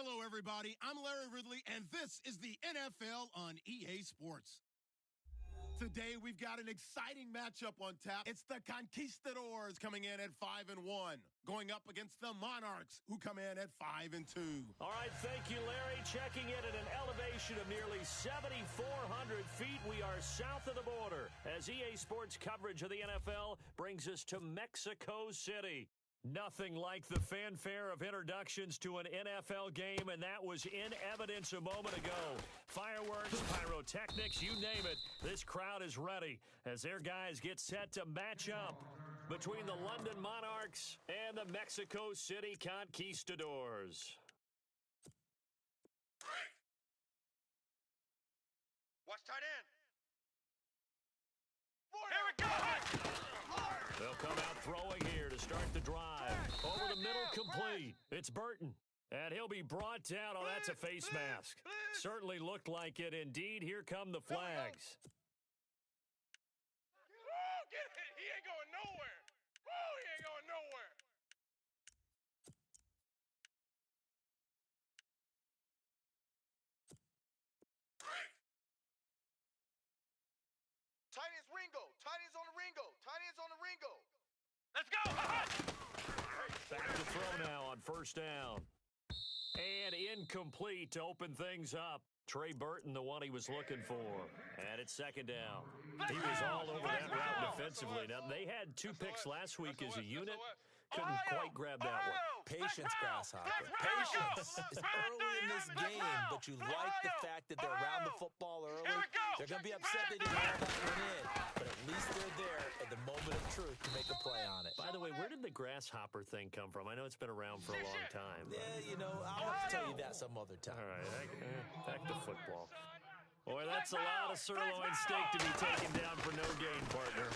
Hello, everybody. I'm Larry Ridley, and this is the NFL on EA Sports. Today, we've got an exciting matchup on tap. It's the Conquistadors coming in at 5-1, going up against the Monarchs, who come in at 5-2. All right, thank you, Larry. Checking in at an elevation of nearly 7,400 feet. We are south of the border as EA Sports coverage of the NFL brings us to Mexico City. Nothing like the fanfare of introductions to an NFL game, and that was in evidence a moment ago. Fireworks, pyrotechnics, you name it. This crowd is ready as their guys get set to match up between the London Monarchs and the Mexico City Conquistadors. Watch tight end. Here we go! They'll come out throwing here to start the drive. Over the middle, complete. It's Burton. And he'll be brought down. Oh, that's a face mask. Certainly looked like it. Indeed, here come the flags. Oh, get it! He ain't going nowhere. Oh, he ain't going nowhere. Tight end's Ringo. Tight end's on the Ringo. Tight end's on the Ringo. Let's go! Back to throw now on first down. And incomplete to open things up. Trey Burton, the one he was looking for. And it's second down. He was all over that route defensively. Now, they had 2 picks last week as a unit. Couldn't quite grab that one. Patience, Grasshopper. Patience. It's early in this game, but you like the fact that they're around the football early. They're going to be upset they didn't have that one in, but at least they're there at the moment of truth to make a play on it. By the way, where did the grasshopper thing come from? I know it's been around for a long time. Yeah, you know, I'll have to tell you that some other time. All right, back to football. Boy, that's a lot of sirloin steak to be taken down for no gain, partner.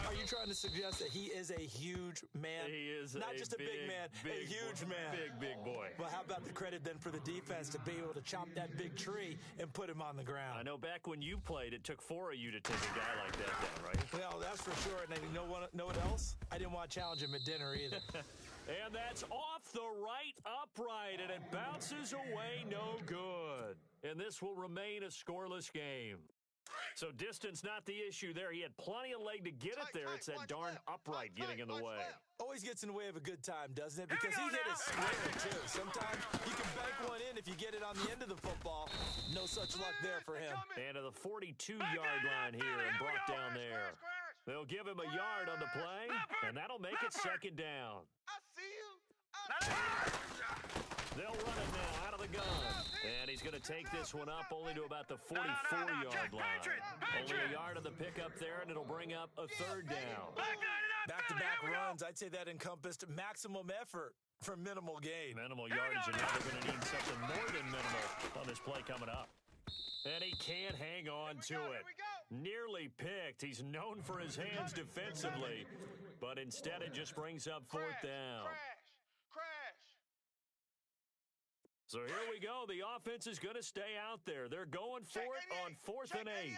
Are you trying to suggest that he is a huge man? He is not just a big man, a huge man. Big boy. Well, how about the credit then for the defense to be able to chop that big tree and put him on the ground? I know back when you played, it took 4 of you to take a guy like that down, right? Well, that's for sure. And you know what else? I didn't want to challenge him at dinner either. And that's off the right upright, and it bounces away no good. And this will remain a scoreless game. So distance not the issue there. He had plenty of leg to get it there. It's that darn upright getting in the way. Always gets in the way of a good time, doesn't it? Because he hit it square, too. Sometimes you can bank one in if you get it on the end of the football. No such luck there for him. And to the 42-yard line here and brought down there. They'll give him a yard on the play, and that'll make it second down. I see you. They'll run it now out of the gun. And he's going to take this one up only to about the 44-yard line. Only a yard on the pickup there, and it'll bring up a third down. Back-to-back runs, I'd say that encompassed maximum effort for minimal gain. Minimal yardage, and now they're going to need something more than minimal on this play coming up. And he can't hang on to it. Nearly picked. He's known for his hands defensively, but instead it just brings up fourth down. Crash. So here we go. The offense is going to stay out there. They're going for it on 4th and 8. Here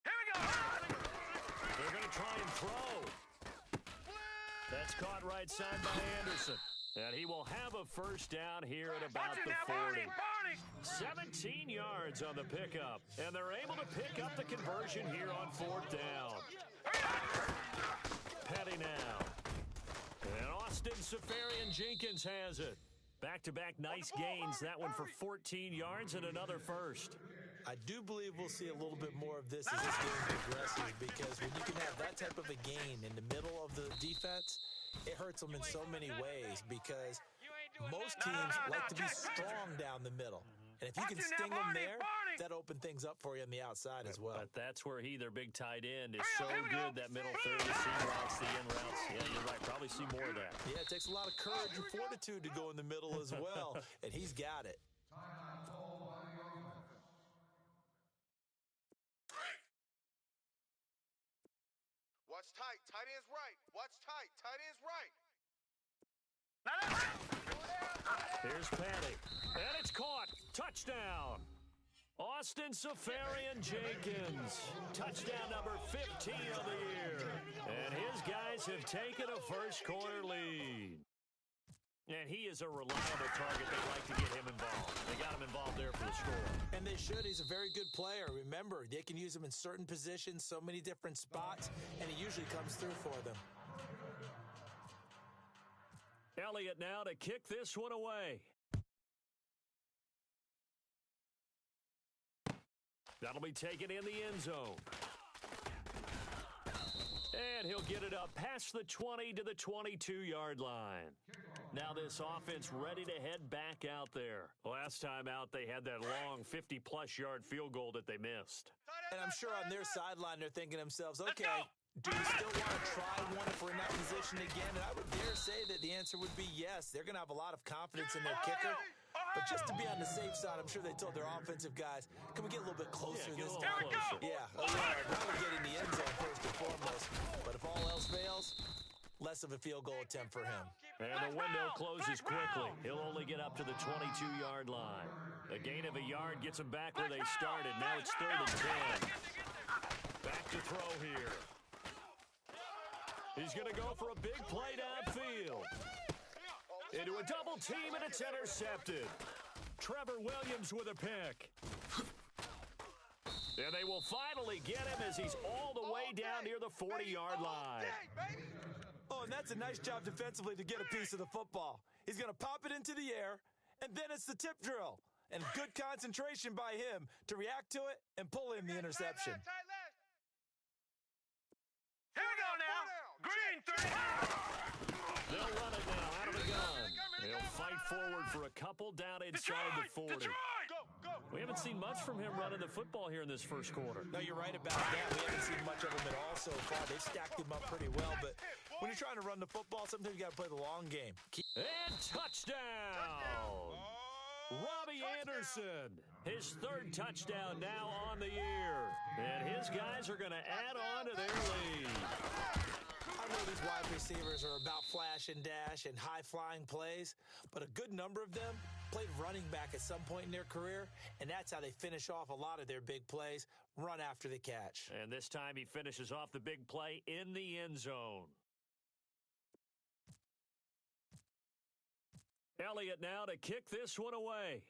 we go. They're going to try and throw. That's caught right side by Anderson. And he will have a first down here at about the 40. 17 yards on the pickup. And they're able to pick up the conversion here on 4th down. Petty now. And Austin Safarian-Jenkins has it. Back-to-back nice gains. That one for 14 yards and another first. I do believe we'll see a little bit more of this as this game progresses, because when you can have that type of a gain in the middle of the defense, it hurts them in so many ways, because most teams like to be strong down the middle. And if you can sting them there, that opens things up for you on the outside as well. But that's where their big tight end, is so good, that middle third, the seam routes, the in routes. Yeah, you're right. Probably see more of that. Yeah, it takes a lot of courage and fortitude to go in the middle as well, and he's got it. Watch tight. Tight end's right. Watch tight. Tight end's right. Here's Petty. And it's caught. Touchdown. Austin Safarian-Jenkins. Touchdown number 15 of the year. And his guys have taken a first quarter lead. And he is a reliable target. They like to get him involved. They got him involved there for the score. And they should. He's a very good player. Remember, they can use him in certain positions, so many different spots, and he usually comes through for them. Elliott now to kick this one away. That'll be taken in the end zone. And he'll get it up past the 20 to the 22-yard line. Now this offense ready to head back out there. Last time out, they had that long 50-plus yard field goal that they missed. And I'm sure on their sideline, they're thinking to themselves, okay, do we still want to try one if we're in that position again? And I would dare say that the answer would be yes. They're going to have a lot of confidence in their kicker. But just to be on the safe side, I'm sure they told their offensive guys, can we get a little bit closer this time? Yeah, we're getting the end zone first and foremost. But if all else fails, less of a field goal attempt for him. And the window closes quickly. He'll only get up to the 22-yard line. A gain of a yard gets him back where they started. Now it's 3rd and 10. Back to throw here. He's going to go for a big play downfield. Into a double team, and it's intercepted. Trevor Williams with a pick. And they will finally get him as he's all the way down near the 40-yard line. Oh, and that's a nice job defensively to get a piece of the football. He's going to pop it into the air, and then it's the tip drill. And good concentration by him to react to it and pull in the interception. Here we go now. Green 30. They'll run it now out of the gun. He'll fight forward for a couple down inside the 40. We haven't seen much from him running the football here in this first quarter. No, you're right about that. We haven't seen much of him at all so far. They've stacked him up pretty well, but when you're trying to run the football, sometimes you got to play the long game. And touchdown! Robbie Anderson, his 3rd touchdown now on the year. And his guys are going to add on to their lead. I know these wide receivers are about flash and dash and high-flying plays, but a good number of them played running back at some point in their career, and that's how they finish off a lot of their big plays, run after the catch. And this time he finishes off the big play in the end zone. Elliott now to kick this one away.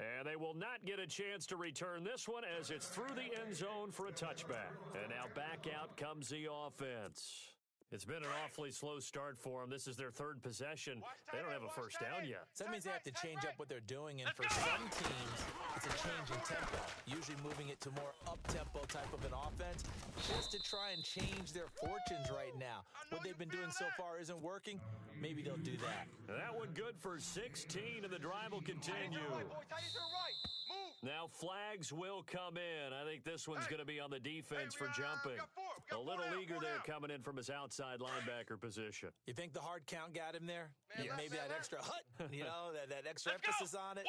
And they will not get a chance to return this one as it's through the end zone for a touchback. And now back out comes the offense. It's been an awfully slow start for them. This is their 3rd possession. They don't have a first down yet. So that means they have to change up what they're doing, and for some teams, it's a change in tempo, usually moving it to more up-tempo type of an offense, just to try and change their fortunes right now. What they've been doing so far isn't working. Maybe they'll do that. That one good for 16, and the drive will continue. Now flags will come in. I think this one's going to be on the defense for jumping. A little eager there coming in from his outside linebacker position. You think the hard count got him there? Yeah. Maybe that extra that extra emphasis on it.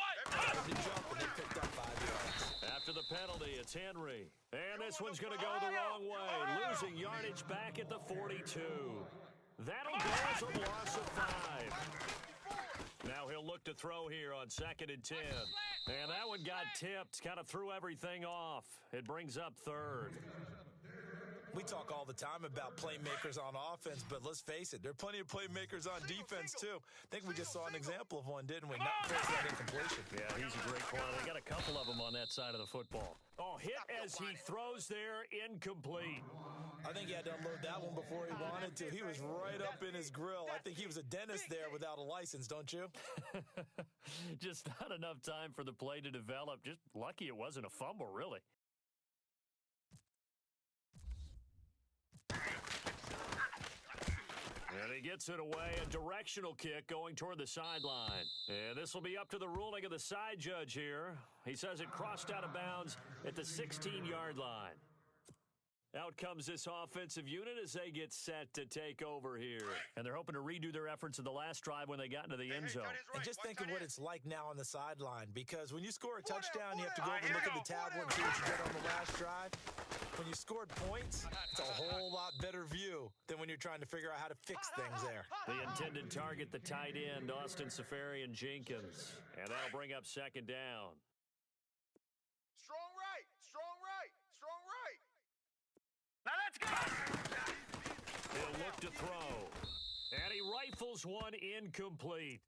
The jump, and they picked up 5 yards. After the penalty, it's Henry. And this one's going to go the wrong way, losing yardage back at the 42. That'll go as a loss of 5. Now he'll look to throw here on 2nd and 10. And that one got tipped, kind of threw everything off. It brings up 3rd. We talk all the time about playmakers on offense, but let's face it, there are plenty of playmakers on defense, too. I think we just saw an example of one, didn't we? Not forcing that incompletion. Yeah, he's a great corner. They got a couple of them on that side of the football. Oh, hit as he throws there, incomplete. I think he had to unload that one before he wanted to. He was right up in his grill. I think he was a dentist there without a license, don't you? Just not enough time for the play to develop. Just lucky it wasn't a fumble, really. And he gets it away, a directional kick going toward the sideline. And this will be up to the ruling of the side judge here. He says it crossed out of bounds at the 16-yard line. Out comes this offensive unit as they get set to take over here. And they're hoping to redo their efforts in the last drive when they got into the end zone. And just think of what it's like now on the sideline, because when you score a touchdown, you have to go over and look at the tablet and see what you did on the last drive. When you scored points, it's a whole lot better view than when you're trying to figure out how to fix things there. The intended target, the tight end, Austin Seferian-Jenkins. And that'll bring up 2nd down. Strong right, strong right, strong right. He'll look to throw. And he rifles one incomplete.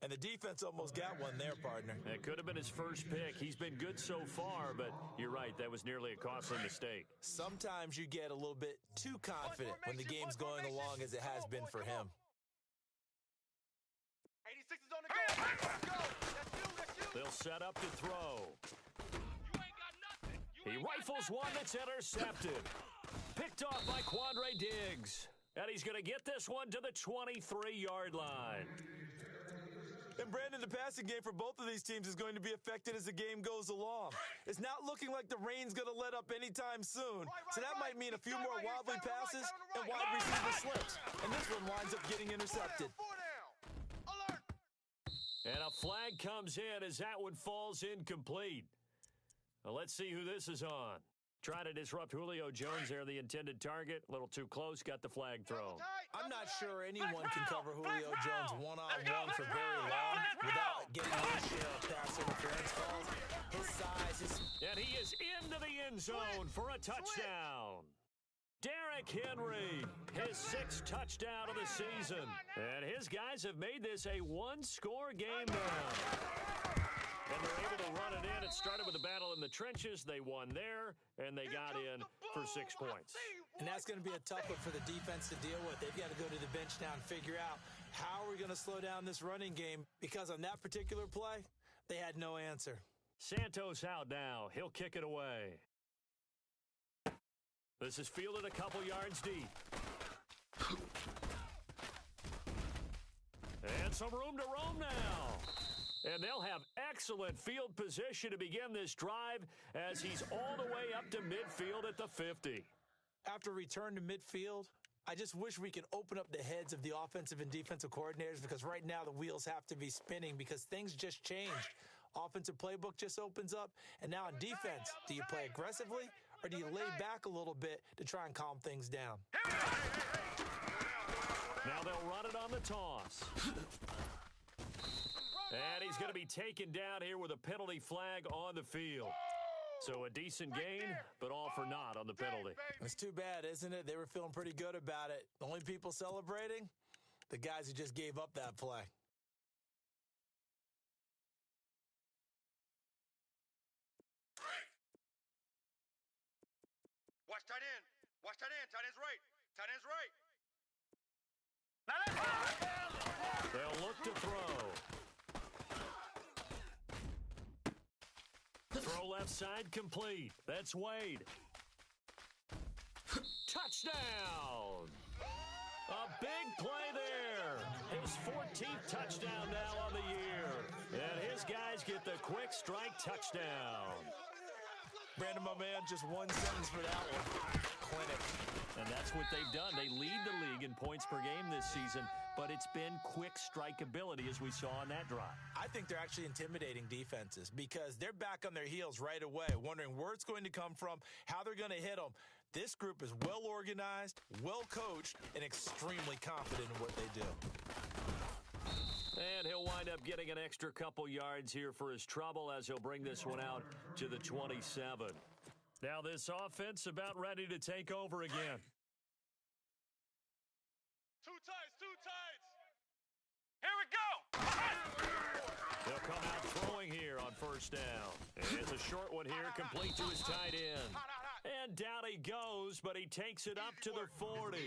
And the defense almost got one there, partner. That could have been his first pick. He's been good so far, but you're right, that was nearly a costly mistake. Sometimes you get a little bit too confident when the game's going along as it has been for him. 86 is on the go. Let's go. That's you. They'll set up to throw. He rifles one that's intercepted. Picked off by Quandre Diggs. And he's going to get this one to the 23-yard line. And, Brandon, the passing game for both of these teams is going to be affected as the game goes along. It's not looking like the rain's going to let up anytime soon. So that might mean a few more wobbly passes and wide receiver slips. And this one winds up getting intercepted. And a flag comes in as that one falls incomplete. Well, let's see who this is on. Trying to disrupt Julio Jones there, the intended target. A little too close, got the flag thrown. I'm not sure anyone can cover Julio Jones one-on-one for very long without getting his share of pass interference calls. His size, And he is into the end zone for a touchdown. Derrick Henry, his sixth touchdown of the season. And his guys have made this a one-score game now. And they're able to run it in. It started with a battle in the trenches. They won there, and they got in for 6 points. And that's going to be a tough one for the defense to deal with. They've got to go to the bench now and figure out how are we going to slow down this running game, because on that particular play, they had no answer. Santos out now. He'll kick it away. This is fielded a couple yards deep. And some room to roam now. And they'll have excellent field position to begin this drive as he's all the way up to midfield at the 50. After return to midfield, I just wish we could open up the heads of the offensive and defensive coordinators, because right now the wheels have to be spinning because things just changed. Offensive playbook just opens up, and now on defense, do you play aggressively or do you lay back a little bit to try and calm things down? Now they'll run it on the toss. And he's going to be taken down here with a penalty flag on the field. So a decent gain, but all for naught on the penalty. It's too bad, isn't it? They were feeling pretty good about it. The only people celebrating, the guys who just gave up that play. Watch tight end. Watch tight end. Tight end's right. Tight end's right. They'll look to throw. Throw left side complete. That's Wade. Touchdown! A big play there. His 14th touchdown now on the year. And his guys get the quick strike touchdown. Brandon, my man, just one sentence for that one. Clinic. And that's what they've done. They lead the league in points per game this season, but it's been quick strike ability as we saw on that drive. I think they're actually intimidating defenses because they're back on their heels right away, wondering where it's going to come from, how they're going to hit them. This group is well organized, well coached, and extremely confident in what they do. And he'll wind up getting an extra couple yards here for his trouble as he'll bring this one out to the 27. Now this offense about ready to take over again. Two tights. Here we go. He'll come out throwing here on first down. And it's a short one here, complete to his tight end. And down he goes, but he takes it up to the 40.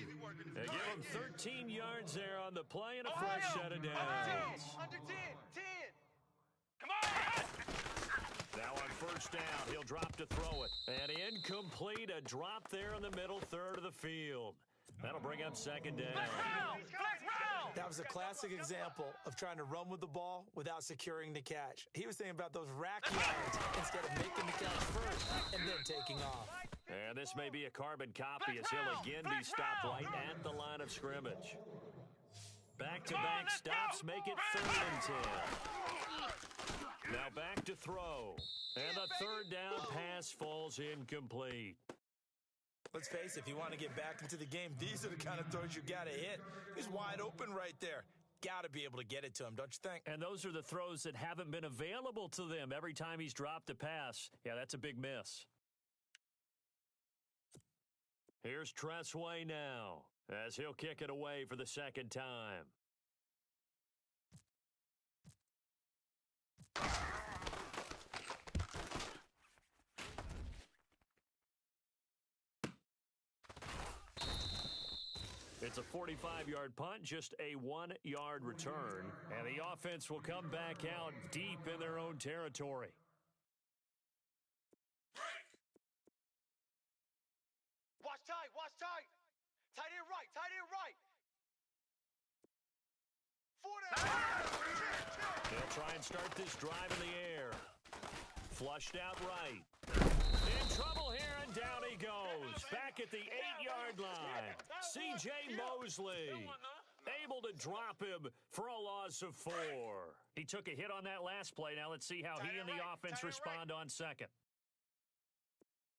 They give him 13 yards there on the play and a fresh set of downs. Under 10. Come on. Now on first down, he'll drop to throw it. And incomplete, a drop there in the middle third of the field. That'll bring up second down. That was a classic example of trying to run with the ball without securing the catch. He was thinking about those rack yards instead of making the catch first and then taking off. And this may be a carbon copy as he'll again be stopped right at the line of scrimmage. Back-to-back stops make it 3rd and 10. Now back to throw. And the third down pass falls incomplete. Let's face it, if you want to get back into the game, these are the kind of throws you got to hit. He's wide open right there. Got to be able to get it to him, don't you think? And those are the throws that haven't been available to them every time he's dropped a pass. Yeah, that's a big miss. Here's Tressway now as he'll kick it away for the second time. It's a 45-yard punt, just a 1-yard return. And the offense will come back out deep in their own territory. Watch tight, watch tight. Tight end right, tight end right. 4 down. They'll try and start this drive in the air. Flushed out right. In trouble here, and down he goes. Back at the 8-yard line. C.J. Mosley able to drop him for a loss of 4. He took a hit on that last play. Now let's see how he and the offense respond on second.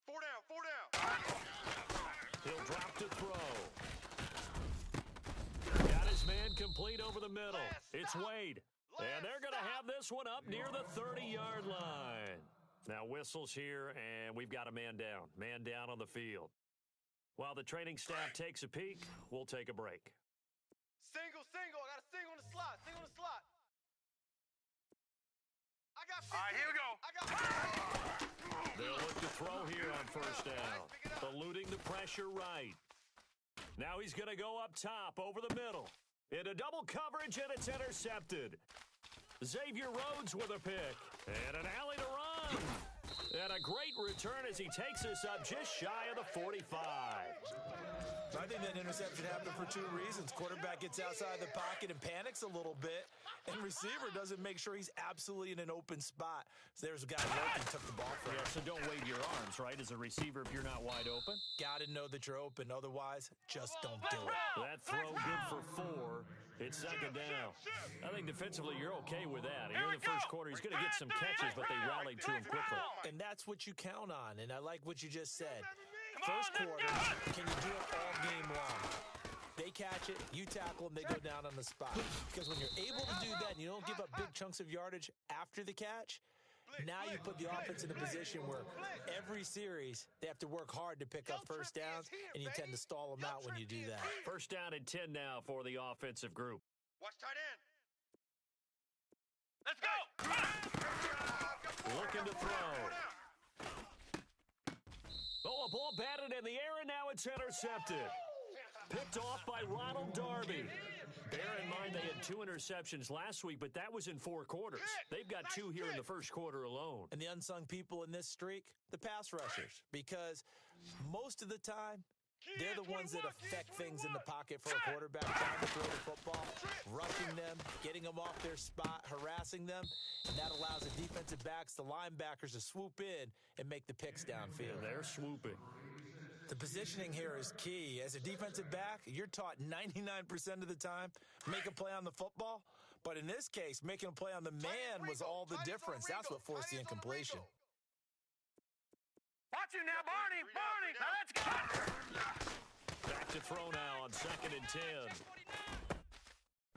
4 down. He'll drop to throw. Got his man complete over the middle. It's Wade. And they're going to have this one up near the 30-yard line. Now whistles here, and we've got a man down. Man down on the field. While the training staff takes a peek, we'll take a break. Single. I got a single on the slot. I got 15. All right, here we go. I got 15. They'll look to throw here on first down. Eluding the pressure right. Now he's going to go up top over the middle. Into double coverage, and it's intercepted. Xavier Rhodes with a pick. And an alley to run. And a great return as he takes us up just shy of the 45. I think that interception happened for 2 reasons. Quarterback gets outside the pocket and panics a little bit, and receiver doesn't make sure he's absolutely in an open spot. So there's a guy looking, took the ball from him. Yeah, so don't wave your arms, right, as a receiver if you're not wide open? Got to know that you're open. Otherwise, just don't do it. That throw good for 4. It's second down. I think defensively you're okay with that. Here in the first quarter, he's going to get some catches, but they rallied to him quickly. And that's what you count on, and I like what you just said. First quarter, can you do it all game long? They catch it, you tackle them, they go down on the spot. Because when you're able to do that and you don't give up big chunks of yardage after the catch, now you put the offense in a position where every series they have to work hard to pick up first downs, and you tend to stall them out when you do that. First down and 10 now for the offensive group. Watch tight end. Let's go. Looking to throw. Oh, a ball batted in the air, and now it's intercepted. Picked off by Ronald Darby. Bear in mind they had 2 interceptions last week, but that was in 4 quarters. They've got 2 here in the first quarter alone. And the unsung people in this streak, the pass rushers. Because most of the time, they're the ones that affect things in the pocket for a quarterback trying to throw the football, rushing them, getting them off their spot, harassing them, and that allows the defensive backs, the linebackers, to swoop in and make the picks downfield. They're swooping. The positioning here is key. As a defensive back, you're taught 99% of the time, make a play on the football. But in this case, making a play on the man was all the difference. That's what forced the incompletion. Watch him now, Barney. Now let's go. Back to throw now on second and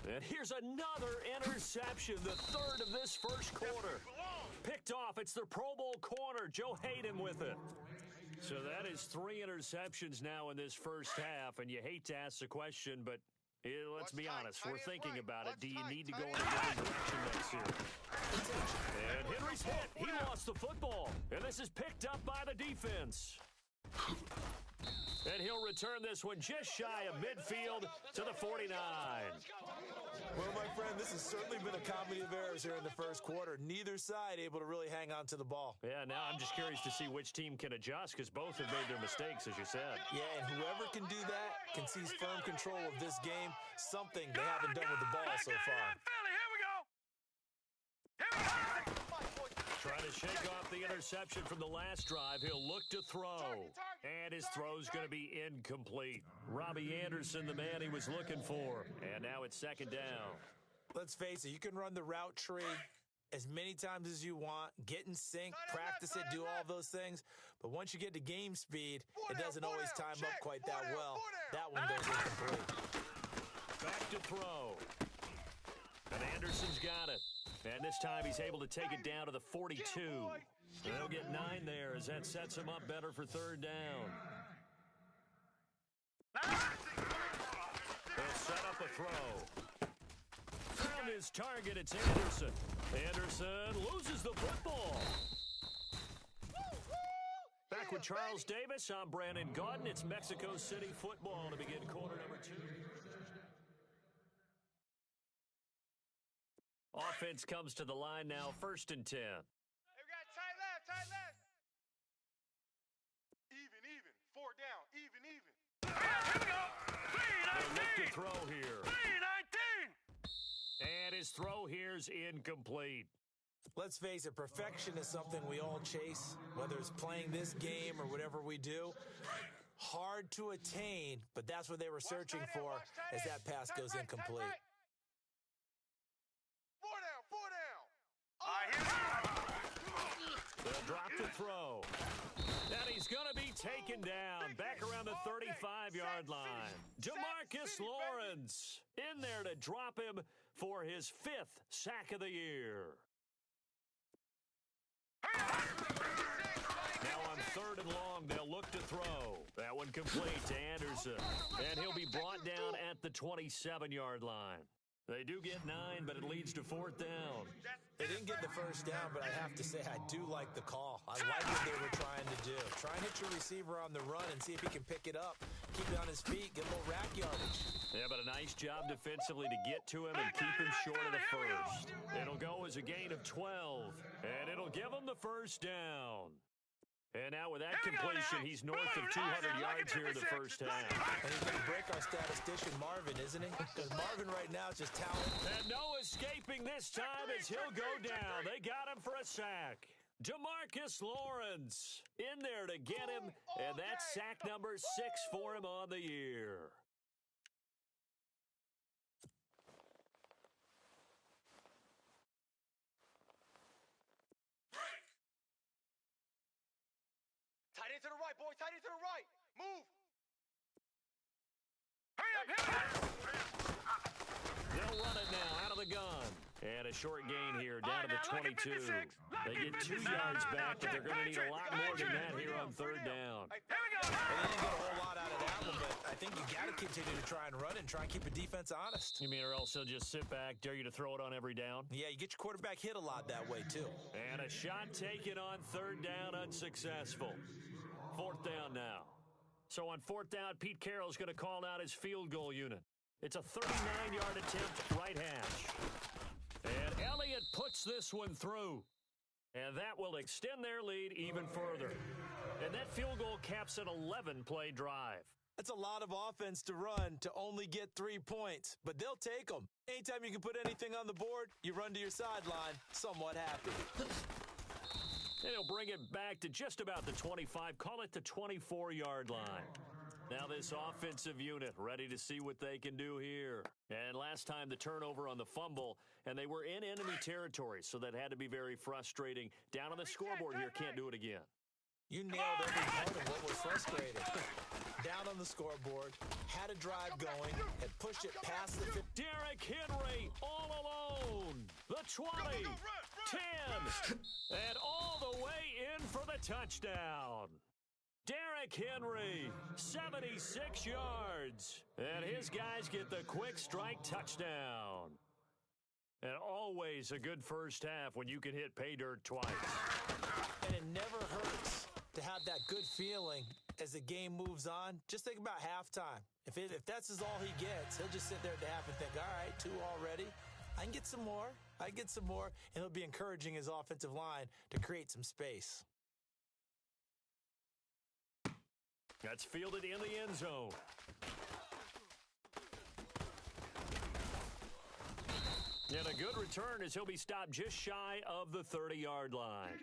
10. And here's another interception, the 3rd of this first quarter. Picked off. It's the Pro Bowl corner, Joe Hayden, with it. So that is 3 interceptions now in this first half, and you hate to ask the question, but let's be honest. We're thinking about it. Do you need to go in a different direction next year? And Henry's hit. He lost the football, and this is picked up by the defense. And he'll return this one just shy of midfield to the 49. Well, my friend, this has certainly been a comedy of errors here in the first quarter. Neither side able to really hang on to the ball. Yeah, now I'm just curious to see which team can adjust because both have made their mistakes, as you said. Yeah, and whoever can do that can seize firm control of this game, something they haven't done with the ball so far. Philly, here we go. Trying to shake off the interception from the last drive. He'll look to throw. And his throw's going to be incomplete. Robbie Anderson, the man he was looking for. And now it's second down. Let's face it, you can run the route tree as many times as you want, get in sync, practice it, do all those things. But once you get to game speed, it doesn't always time up quite that well. That one goes incomplete. Back to throw. And Anderson's got it. And this time he's able to take it down to the 42. They'll get 9 there as that sets him up better for third down. They'll set up a throw. Found his target. It's Anderson. Anderson loses the football. Back with Charles Davis, I'm Brandon Gaudin. It's Mexico City football to begin quarter number 2. Offense comes to the line now, 1st and 10. Hey, we got tight left, tight left. Even. 4 down, even. Here we go. They'll look to 319. throw here. 319. And his throw here's incomplete. Let's face it, perfection is something we all chase, whether it's playing this game or whatever we do. Hard to attain, but that's what they were searching for as that pass goes incomplete. 4 down. They'll drop the throw. And he's going to be taken down back around the 35-yard line. DeMarcus Lawrence in there to drop him for his 5th sack of the year. Now on 3rd and long, they'll look to throw. That one complete to Anderson. And he'll be brought down at the 27-yard line. They do get 9, but it leads to 4th down. They didn't get the first down, but I have to say I do like the call. I like what they were trying to do. Try and hit your receiver on the run and see if he can pick it up. Keep it on his feet, get a little rack yardage. Yeah, but a nice job defensively to get to him and keep him short of the first. It'll go as a gain of 12, and it'll give him the first down. And now with that completion, he's north of 200 yards here in the first half. And he's going to break our statistician Marvin, isn't he? Because Marvin right now is just talent. And no escaping this time as he'll go down. They got him for a sack. DeMarcus Lawrence in there to get him, and that's sack number 6 for him on the year. Tight end to the right, boys. Tight end to the right. Move. Hurry up. They'll run it now out of the gun. And a short gain here down to the 22. They get 2 yards back, but they're going to need a lot more than that here on 3rd down. Here we go. They didn't get a whole lot out of that one, but I think you got to continue to try and run and try and keep the defense honest. You mean or else he'll just sit back, dare you to throw it on every down? Yeah, you get your quarterback hit a lot that way, too. And a shot taken on 3rd down, unsuccessful. 4th down now. So on 4th down, Pete Carroll's going to call out his field goal unit. It's a 39-yard attempt, right hash. And Elliott puts this one through. And that will extend their lead even further. And that field goal caps an 11-play drive. That's a lot of offense to run to only get 3 points, but they'll take them. Anytime you can put anything on the board, you run to your sideline somewhat happy. And he'll bring it back to just about the 25, call it the 24-yard line. Now this offensive unit ready to see what they can do here. And last time the turnover on the fumble, and they were in enemy territory, so that had to be very frustrating. Down on the scoreboard here, can't do it again. You nailed every part of what was frustrating. Down on the scoreboard, had a drive going, and pushed it past the 50. Derrick Henry all alone. The 20, 10, and all the way in for the touchdown. Derrick Henry, 76 yards. And his guys get the quick strike touchdown. And always a good first half when you can hit pay dirt twice. And it never hurts to have that good feeling as the game moves on. Just think about halftime. If that's all he gets, he'll just sit there at the half and think, all right, 2 already. I can get some more. And he'll be encouraging his offensive line to create some space. That's fielded in the end zone. And a good return as he'll be stopped just shy of the 30-yard line.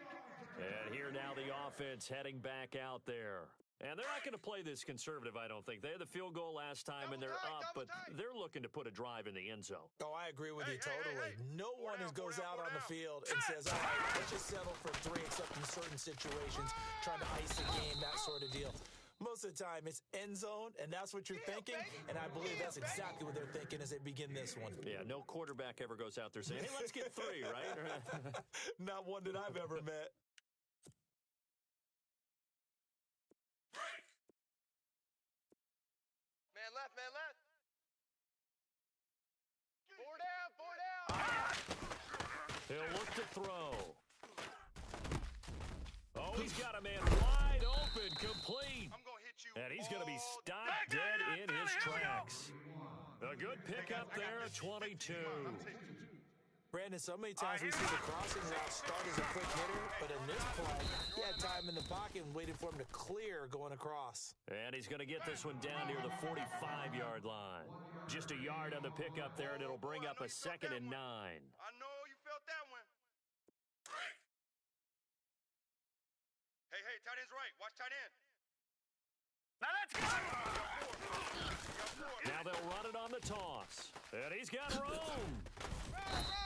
And here now the offense heading back out there. And they're not going to play this conservative, I don't think. They had the field goal last time, and they're up, but they're looking to put a drive in the end zone. Oh, I agree with you totally. No one goes out on the field and says, all right, let's just settle for 3, except in certain situations, trying to ice the game, that sort of deal. Most of the time, it's end zone, and that's what you're thinking, and I believe that's exactly what they're thinking as they begin this one. Yeah, no quarterback ever goes out there saying, hey, let's get 3, right? Not one that I've ever met. He'll look to throw. Oh, he's got a man wide open, complete. I'm gonna hit you. And he's going to be stopped dead in his tracks. A good pickup there at 22. Brandon, so many times we see the crossing route start as a quick hitter, but in this play, he had time in the pocket and waited for him to clear going across. And he's going to get this one down near the 45-yard line. Just a yard on the pickup there, and it'll bring up a 2nd and 9. I know you felt that one. Hey, tight end's right. Watch tight end. Now let's go. Now they'll run it on the toss. And he's got room.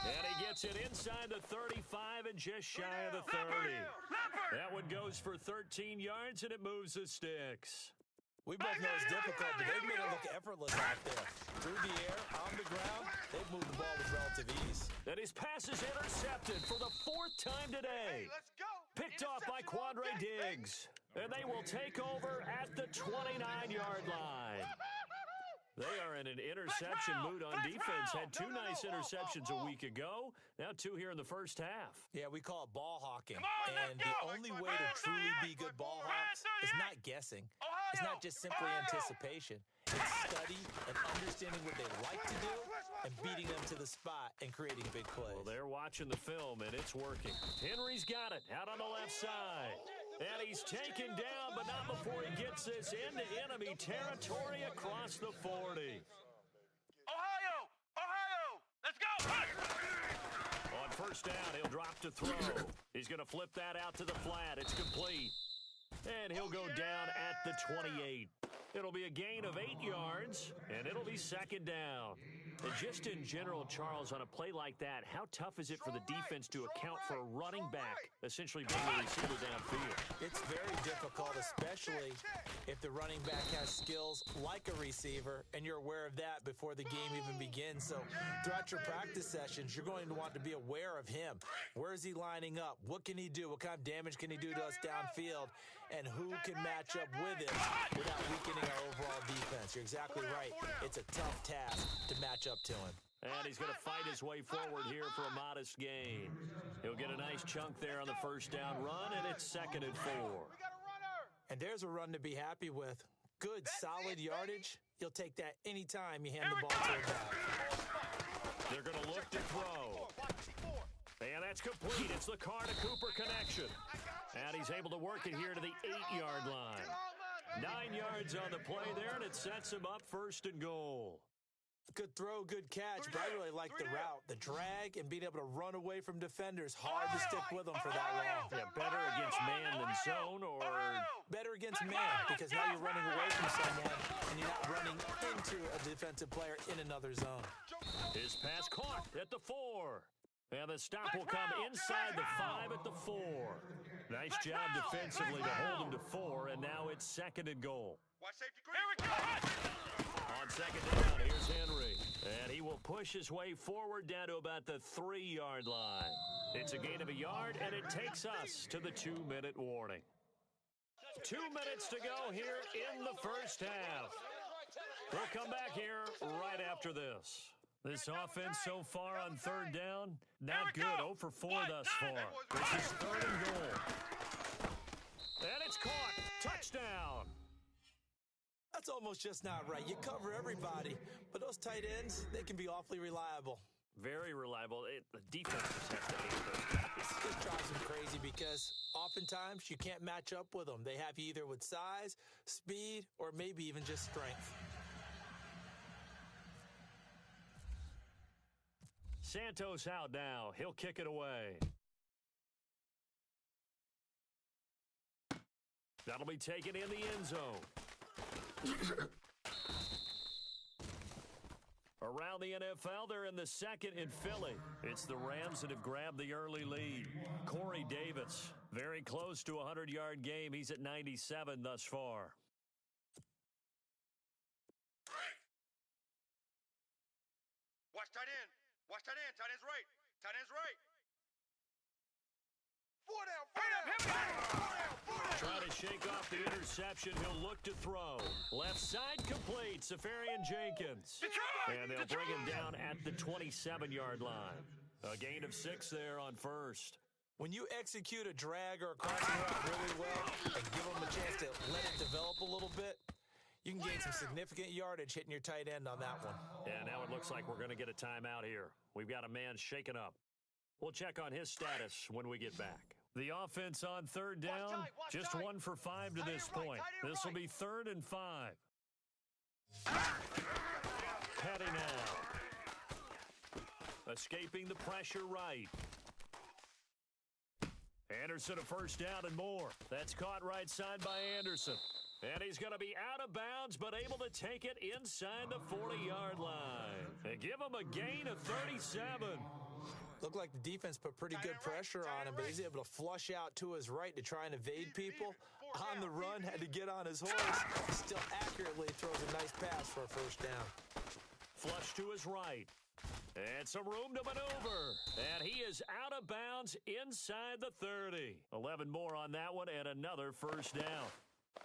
And he gets it inside the 35 and just shy of the 30. That one goes for 13 yards, and it moves the sticks. We both know it's difficult, but they've made it look effortless out there. Through the air, on the ground, they've moved the ball with relative ease. And his pass is intercepted for the 4th time today. Hey, let's go. Picked off by Quandre Diggs. And they will take over at the 29-yard line. They are in an interception mood on defense. Had 2 nice interceptions a week ago. Now 2 here in the first half. Yeah, we call it ball hawking. And the only way to truly be good ball hawks is not guessing. It's not just simply anticipation. It's study and understanding what they like to do and beating them to the spot and creating big plays. Well, they're watching the film, and it's working. Henry's got it out on the left side. And he's taken down, but not before he gets this into enemy territory across the 40. Ohio, let's go. On first down, he'll drop to throw. He's going to flip that out to the flat. It's complete. And he'll go down at the 28. It'll be a gain of 8 yards, and it'll be 2nd down. And just in general, Charles, on a play like that, how tough is it for the defense to account for a running back essentially being the receiver downfield? It's very difficult, especially if the running back has skills like a receiver, and you're aware of that before the game even begins. So throughout your practice sessions, you're going to want to be aware of him. Where is he lining up? What can he do? What kind of damage can he do to us downfield? And who can match up with him without weakening our overall defense? You're exactly right. It's a tough task to match up to him. And he's going to fight his way forward here for a modest gain. He'll get a nice chunk there on the first down run, and it's 2nd and 4. And there's a run to be happy with. Good, solid yardage. You'll take that anytime you hand the ball to a back. They're going to look to throw. And that's complete. It's the Carr-to-Cooper connection. And he's able to work it here to the 8-yard line. 9 yards on the play there, and it sets him up 1st and goal. Good throw, good catch, but I really like the route. The drag and being able to run away from defenders. Hard to stick with them for that long. Yeah, better against man than zone, or better against man, because now you're running away from someone and you're not running into a defensive player in another zone. His pass caught at the 4. And the stop will come inside the 5 at the 4. Nice job defensively to hold him to 4, and now it's 2nd and goal. Watch safety green. Here we go. On 2nd down, here's Henry. And he will push his way forward down to about the 3-yard line. It's a gain of a yard, and it takes us to the 2-minute warning. 2 minutes to go here in the first half. We'll come back here right after this. This offense so far on 3rd down, not good. 0 for 4 thus far. This is 3rd and goal. And it's caught. Touchdown. That's almost just not right. You cover everybody, but those tight ends, they can be awfully reliable. Very reliable. The defense just has to hate those guys. It drives them crazy because oftentimes you can't match up with them. They have you either with size, speed, or maybe even just strength. Santos out now. He'll kick it away. That'll be taken in the end zone. Around the NFL, they're in the 2nd in Philly. It's the Rams that have grabbed the early lead. Corey Davis, very close to a 100-yard game. He's at 97 thus far. Watch tight end. Watch tight end. Tight end's right. Tight end's right. 4 down. 4 down. Try to shake off the interception. He'll look to throw. Left side complete. Safarian Jenkins. And they'll bring him down at the 27-yard line. A gain of 6 there on first. When you execute a drag or a crossing route really well and give them a chance to let it develop a little bit, you can gain some significant yardage hitting your tight end on that one. And now it looks like we're going to get a timeout here. We've got a man shaken up. We'll check on his status when we get back. The offense on third down, just 1 for 5 to this point. This will be 3rd and 5. Heading out. Escaping the pressure right. Anderson a first down and more. That's caught right side by Anderson. And he's going to be out of bounds, but able to take it inside the 40-yard line. And give him a gain of 37. Looked like the defense put pretty good pressure on him, but he's able to flush out to his right to try and evade people. On the run, had to get on his horse. Still accurately throws a nice pass for a first down. Flush to his right. And some room to maneuver. And he is out of bounds inside the 30. 11 more on that one and another first down.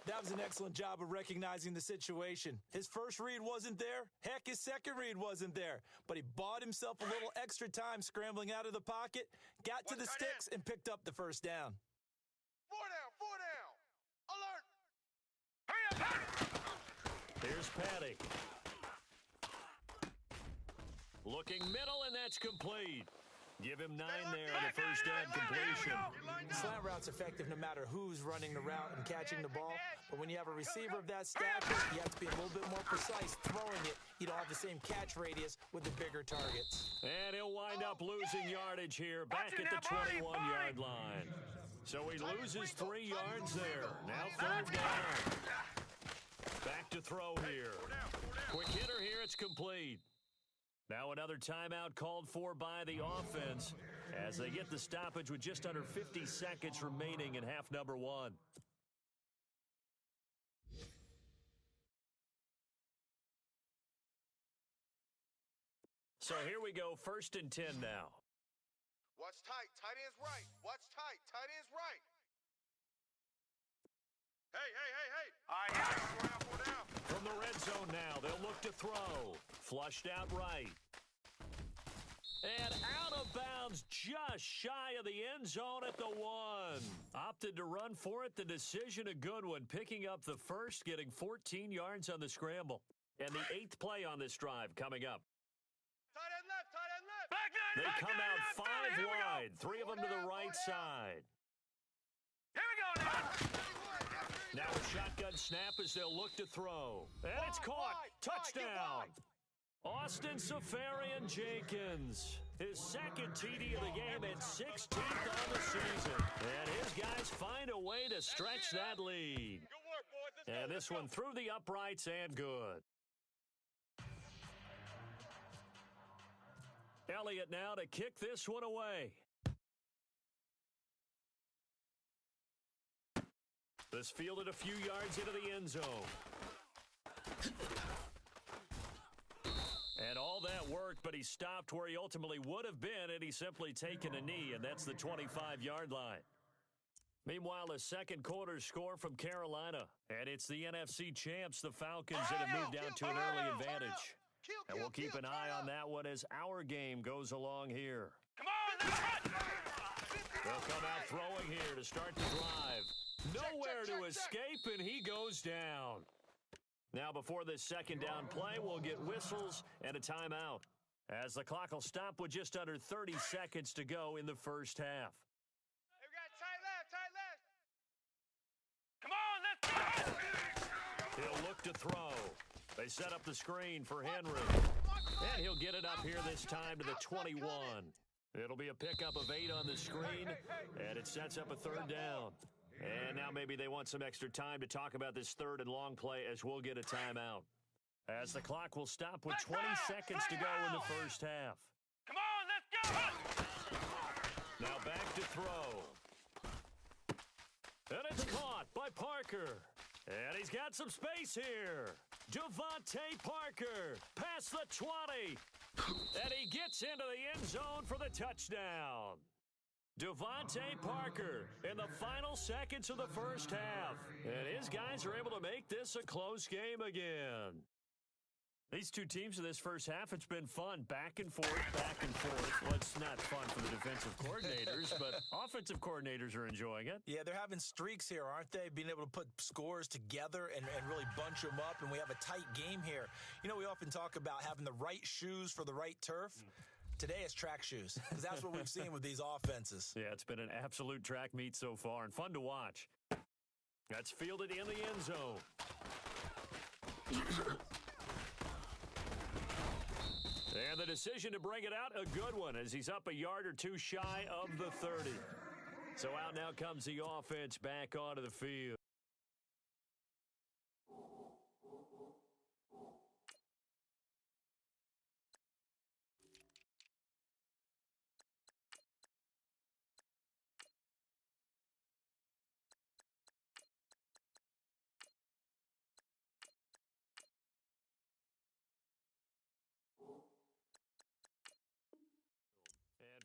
That was an excellent job of recognizing the situation. His first read wasn't there. Heck, his second read wasn't there. But he bought himself a little extra time scrambling out of the pocket, got to the sticks, and picked up the first down. 4 down. Alert. Hurry up, Patty. Here's Patty. Looking middle, and that's complete. Give him 9 there on the first down completion. Slant route's effective no matter who's running the route and catching the ball. But when you have a receiver of that stature, you have to be a little bit more precise throwing it. You don't have the same catch radius with the bigger targets. And he'll wind up losing yardage here, back at the 21-yard line. So he loses 3 yards there. Now 3rd down. Back to throw here. Quick hitter here, it's complete. Now another timeout called for by the offense as they get the stoppage with just under 50 seconds remaining in half number 1. So here we go, 1st and 10 now. Watch tight. Tight end's right. Watch tight. Tight end's right. Hey. All right, 4 down. From the red zone now, they'll look to throw. Flushed out right. And out of bounds, just shy of the end zone at the 1. Opted to run for it. The decision a good one. Picking up the first, getting 14 yards on the scramble. And the 8th play on this drive coming up. Tight end left. They come out 5 wide. 3 of them to the right side. Here we go now. Now a shotgun snap as they'll look to throw. And it's caught. Touchdown. Austin Safarian Jenkins. His 2nd TD of the game and 16th on the season. And his guys find a way to stretch that lead. Good work, boys. And this one through the uprights and good. Elliott now to kick this one away. This fielded a few yards into the end zone. And all that worked, but he stopped where he ultimately would have been had he simply taken a knee, and that's the 25-yard line. Meanwhile, a second quarter score from Carolina, and it's the NFC champs, the Falcons, that have moved down to an early advantage. And we'll keep an eye on that one as our game goes along here. Come on, let's run. They'll come out throwing here to start the drive. Nowhere to escape, and he goes down. Now, before this second down play, we'll get whistles and a timeout, as the clock will stop with just under 30 seconds to go in the first half. We got tight left. Come on, let's go. He'll look to throw. They set up the screen for Henry. And he'll get it up here this time to the 21. It'll be a pickup of 8 on the screen, and it sets up a 3rd down. And now maybe they want some extra time to talk about this 3rd and long play as we'll get a timeout. As the clock will stop with 20 seconds to go in the first half. Come on, let's go. Now back to throw. And it's caught by Parker. And he's got some space here. Devontae Parker past the 20. And he gets into the end zone for the touchdown. Devontae Parker in the final seconds of the first half. And his guys are able to make this a close game again. These two teams in this first half, it's been fun. Back and forth, back and forth. Well, it's not fun for the defensive coordinators, but offensive coordinators are enjoying it. Yeah, they're having streaks here, aren't they? Being able to put scores together and really bunch them up, and we have a tight game here. You know, we often talk about having the right shoes for the right turf. Today it's track shoes, because that's what we've seen with these offenses. Yeah, it's been an absolute track meet so far, and fun to watch. That's fielded in the end zone. And the decision to bring it out, a good one, as he's up a yard or two shy of the 30. So out now comes the offense back onto the field.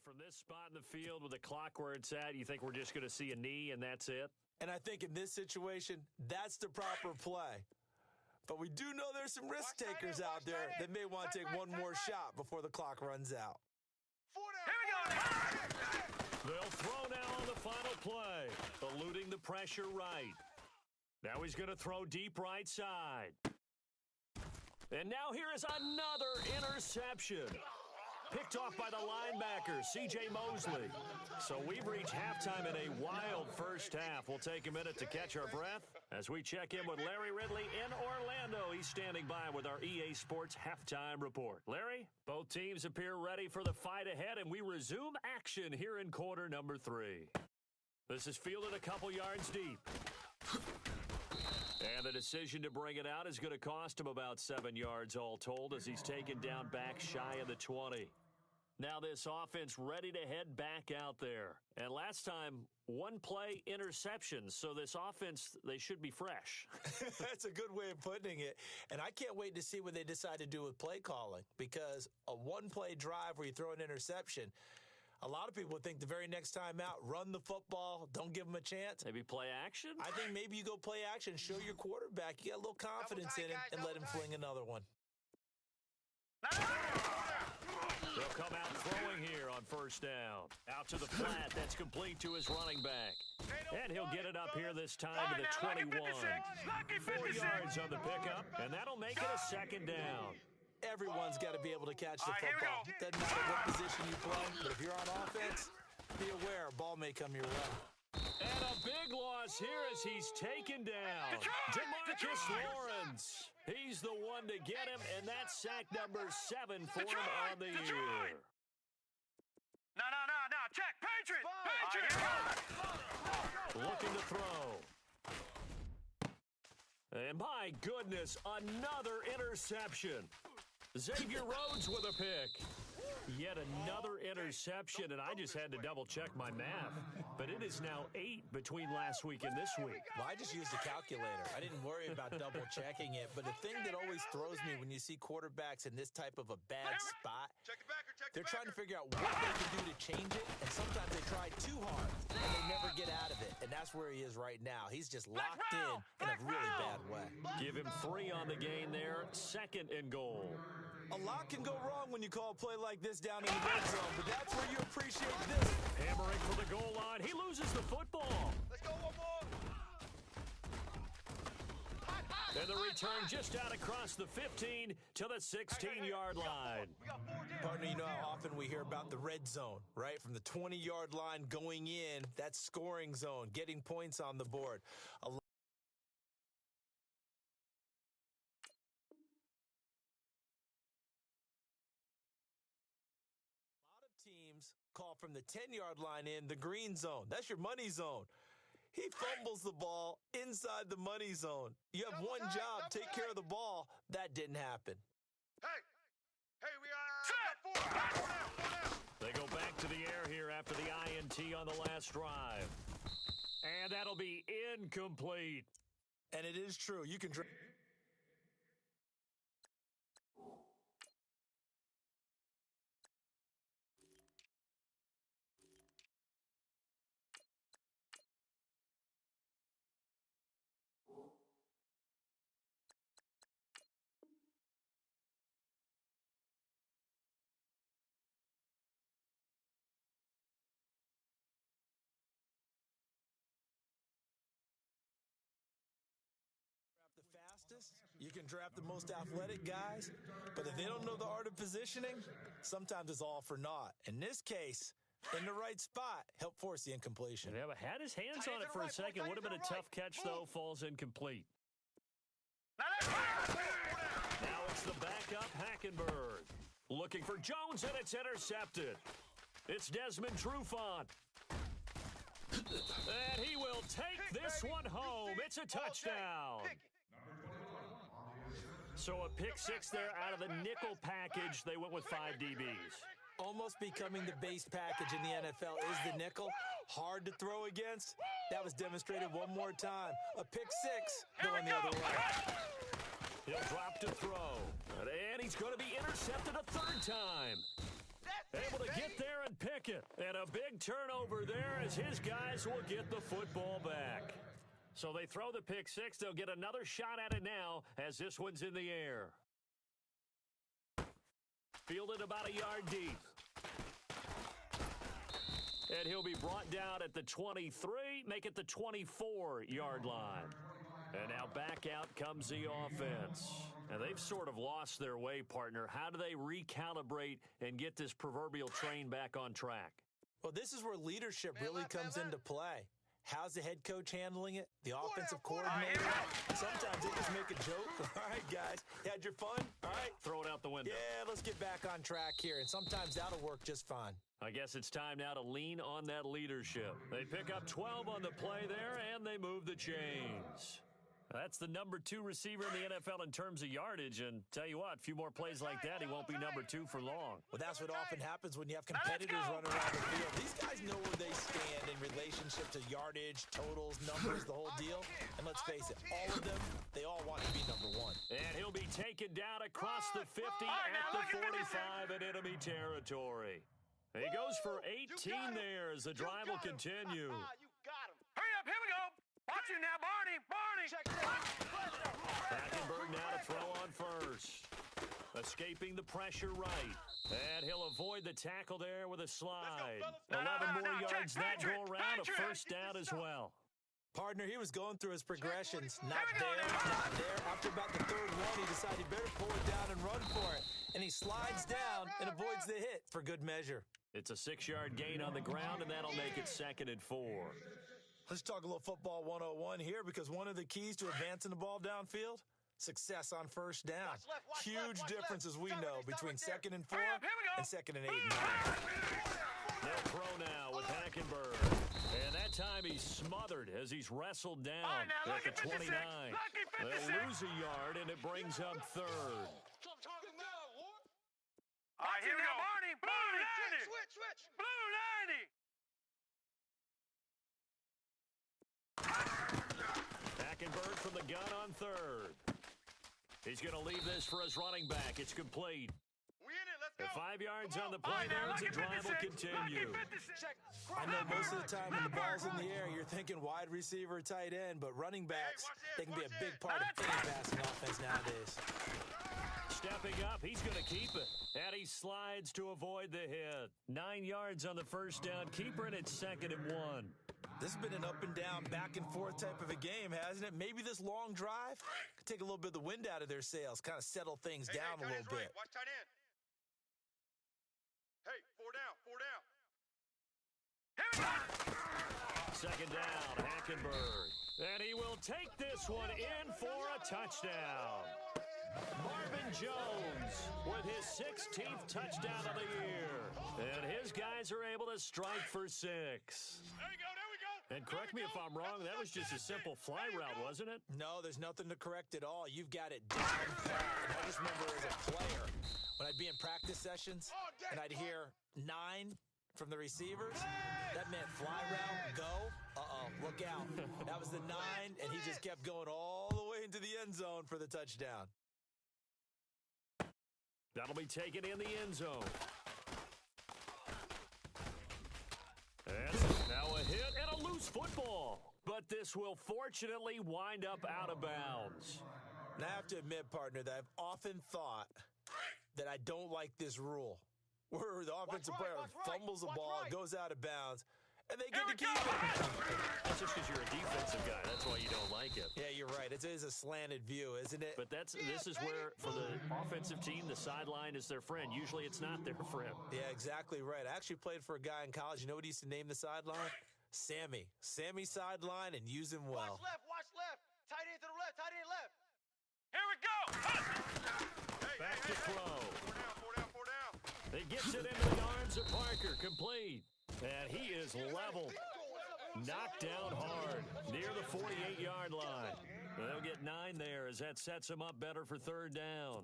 From this spot in the field with the clock where it's at, you think we're just going to see a knee and that's it? And I think in this situation, that's the proper play. But we do know there's some risk takers out there that may want to take one more shot before the clock runs out. Here we go. They'll throw now on the final play, eluding the pressure right. Now he's going to throw deep right side. And now here is another interception. Picked off by the linebacker, C.J. Mosley. So we've reached halftime in a wild first half. We'll take a minute to catch our breath as we check in with Larry Ridley in Orlando. He's standing by with our EA Sports halftime report. Larry, both teams appear ready for the fight ahead, and we resume action here in quarter number 3. This is fielded a couple yards deep. And the decision to bring it out is going to cost him about 7 yards all told as he's taken down back shy of the 20. Now this offense ready to head back out there. And last time, one play interceptions. So this offense, they should be fresh. That's a good way of putting it. And I can't wait to see what they decide to do with play calling, because a one-play drive where you throw an interception, a lot of people think the very next time out, run the football, don't give them a chance. Maybe play action? I think maybe you go play action, show your quarterback you got a little confidence in him, and let him fling another one. They'll come out throwing here on first down. Out to the flat. That's complete to his running back. And he'll get it up here this time to the 21. 4 yards on the pickup, and that'll make it a second down. Everyone's got to be able to catch the football. Doesn't matter what position you play, but if you're on offense, be aware, a ball may come your way. And a big loss here as he's taken down. DeMarcus Lawrence. He's the one to get him, and that's sack number 7 for him on the year. No. Check. Patriot. Looking to throw. And my goodness, another interception. Xavier Rhodes with a pick. Yet another interception, and I just had to double-check my math. But it is now 8 between last week and this week. Well, I just used a calculator. I didn't worry about double-checking it. But the thing that always throws me when you see quarterbacks in this type of a bad spot, they're trying to figure out what they can do to change it, and sometimes they try too hard, and they never get out of it. And that's where he is right now. He's just locked in a really bad way. Give him 3 on the gain there, 2nd and goal. A lot can go wrong when you call a play like this down in the red zone, but that's where you appreciate this. Hammering for the goal line. He loses the football. Let's go one more. And the return just out across the 15 to the 16-yard line. Partner, you know how often we hear about the red zone, right? From the 20-yard line going in, that's scoring zone, getting points on the board. A lot of teams call from the 10-yard line in the green zone. That's your money zone. He fumbles the ball inside the money zone. You have one job, take care of the ball. That didn't happen. Hey, we got 4 now. They go back to the air here after the INT on the last drive. And that'll be incomplete. And it is true. You can practice, you can draft the most athletic guys, but if they don't know the art of positioning, sometimes it's all for naught. In this case, in the right spot, help force the incompletion. Yeah, but had his hands on it for a second. Would have been a tough catch, though. Falls incomplete. Now it's the backup, Hackenberg. Looking for Jones, and it's intercepted. It's Desmond Trufant. And he will take this one home. It's a touchdown. So a pick six there out of the nickel package. They went with 5 DBs. Almost becoming the base package in the NFL is the nickel. Hard to throw against. That was demonstrated one more time. A pick six going the other way. He'll drop to throw. And he's going to be intercepted a third time. Able to get there and pick it. And a big turnover there as his guys will get the football back. So they throw the pick six. They'll get another shot at it now as this one's in the air. Fielded about a yard deep. And he'll be brought down at the 23, make it the 24-yard line. And now back out comes the offense. And they've sort of lost their way, partner. How do they recalibrate and get this proverbial train back on track? Well, this is where leadership really comes into play. How's the head coach handling it? The offensive coordinator? Sometimes they just make a joke. All right, guys, you had your fun? All right. Throw it out the window. Yeah, let's get back on track here. And sometimes that'll work just fine. I guess it's time now to lean on that leadership. They pick up 12 on the play there, and they move the chains. That's the number 2 receiver in the NFL in terms of yardage, and tell you what, a few more plays like that, he won't be number 2 for long. Well, that's what often happens when you have competitors running around the field. These guys know where they stand in relationship to yardage, totals, numbers, the whole deal. And let's face it, all of them, they all want to be number 1. And he'll be taken down across the 50 at the 45 in enemy territory. He goes for 18 there as the drive will continue. You got him. Hurry up, here we go. Watch you now, Barney. Hackenberg now to throw on first. Escaping the pressure right. And he'll avoid the tackle there with a slide. 11 more yards that go around, a first down as well. Partner, he was going through his progressions. Not there. After about the third one, he decided he better pull it down and run for it. And he slides down and avoids the hit for good measure. It's a 6-yard gain on the ground, and that'll make it 2nd and 4. Let's talk a little football 101 here, because one of the keys to advancing the ball downfield, success on first down. Huge difference, as we know, between 2nd and 4 and 2nd and 8 and 9. They'll throw now with Hackenberg. And that time he's smothered as he's wrestled down at the 29. They'll lose a yard, and it brings up 3rd. All right, here we go. Barney, Blue 90. Switch. Blue 90. Hackenberg from the gun on 3rd. He's going to leave this for his running back. It's complete. We in it, let's go. 5 yards on the play there as the drive will continue. I know most of the time when the ball's in the air, you're thinking wide receiver, tight end, but running backs, they can be a big part of any passing offense nowadays. Stepping up, he's going to keep it. And he slides to avoid the hit. 9 yards on the first down. Keeper, and it's 2nd and 1. This has been an up and down, back and forth type of a game, hasn't it? Maybe this long drive could take a little bit of the wind out of their sails, kind of settle things down a little bit. Watch tight end. Hey, 4 down. Here we go. 2nd down, Hackenberg. And he will take this one in for a touchdown. Marvin Jones with his 16th touchdown of the year. And his guys are able to strike for 6. There we go. And correct me if I'm wrong, that was just a simple fly route, wasn't it? No, there's nothing to correct at all. You've got it down pat. And I just remember as a player, when I'd be in practice sessions and I'd hear 9 from the receivers, that meant fly route, go. Look out. That was the 9, and he just kept going all the way into the end zone for the touchdown. That'll be taken in the end zone. And now a hit and a loose football. But this will fortunately wind up out of bounds. And I have to admit, partner, that I've often thought that I don't like this rule, where the offensive player fumbles the ball, goes out of bounds, and they get to keep it. That's just because you're a defensive guy. That's why you don't like it. Yeah, you're right. It is a slanted view, isn't it? But this is where, for the offensive team, the sideline is their friend. Usually it's not their friend. Yeah, exactly right. I actually played for a guy in college. You know what he used to name the sideline? Sammy. Sammy sideline, and use him well. Watch left. Tight end to the left, tight end left. Here we go. Back to throw. Four down. He gets it into the arms of Parker. Complete. And he is leveled. Knocked down hard near the 48-yard line. They'll get 9 there as that sets them up better for third down.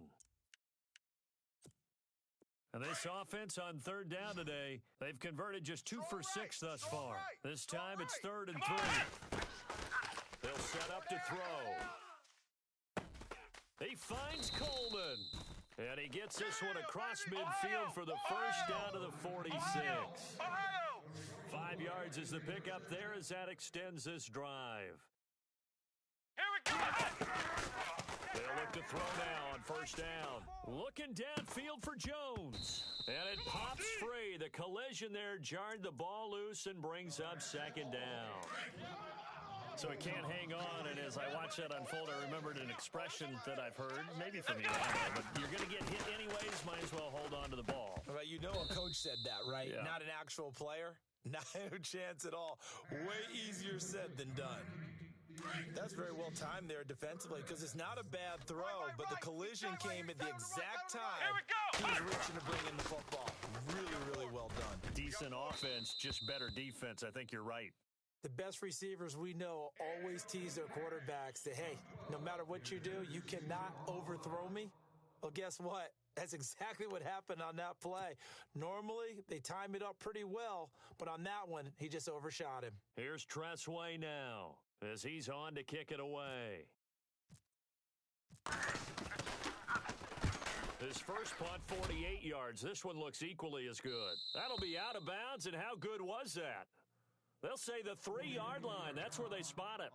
And this offense on third down today, they've converted just 2 for 6 thus far. This time it's 3rd and 3. They'll set up to throw. He finds Coleman. And he gets this one across midfield for the first down to the 46. 5 yards is the pickup there as that extends this drive. Here we go. They'll look to throw now on first down. Looking downfield for Jones. And it pops free. The collision there jarred the ball loose and brings up second down. So it can't hang on, and as I watch that unfold, I remembered an expression that I've heard, maybe from the NFL, but you're going to get hit anyways, might as well hold on to the ball. Well, you know a coach said that, right? Yeah. Not an actual player. Not a chance at all. Way easier said than done. That's very well timed there defensively because it's not a bad throw, but the collision came at the exact time he was reaching to bring in the football. Really, really well done. Decent offense, just better defense. I think you're right. The best receivers we know always tease their quarterbacks that, hey, no matter what you do, you cannot overthrow me. Well, guess what? That's exactly what happened on that play. Normally, they time it up pretty well, but on that one, he just overshot him. Here's Tressway now as he's on to kick it away. His first punt, 48 yards. This one looks equally as good. That'll be out of bounds, and how good was that? They'll say the 3-yard line. That's where they spot it.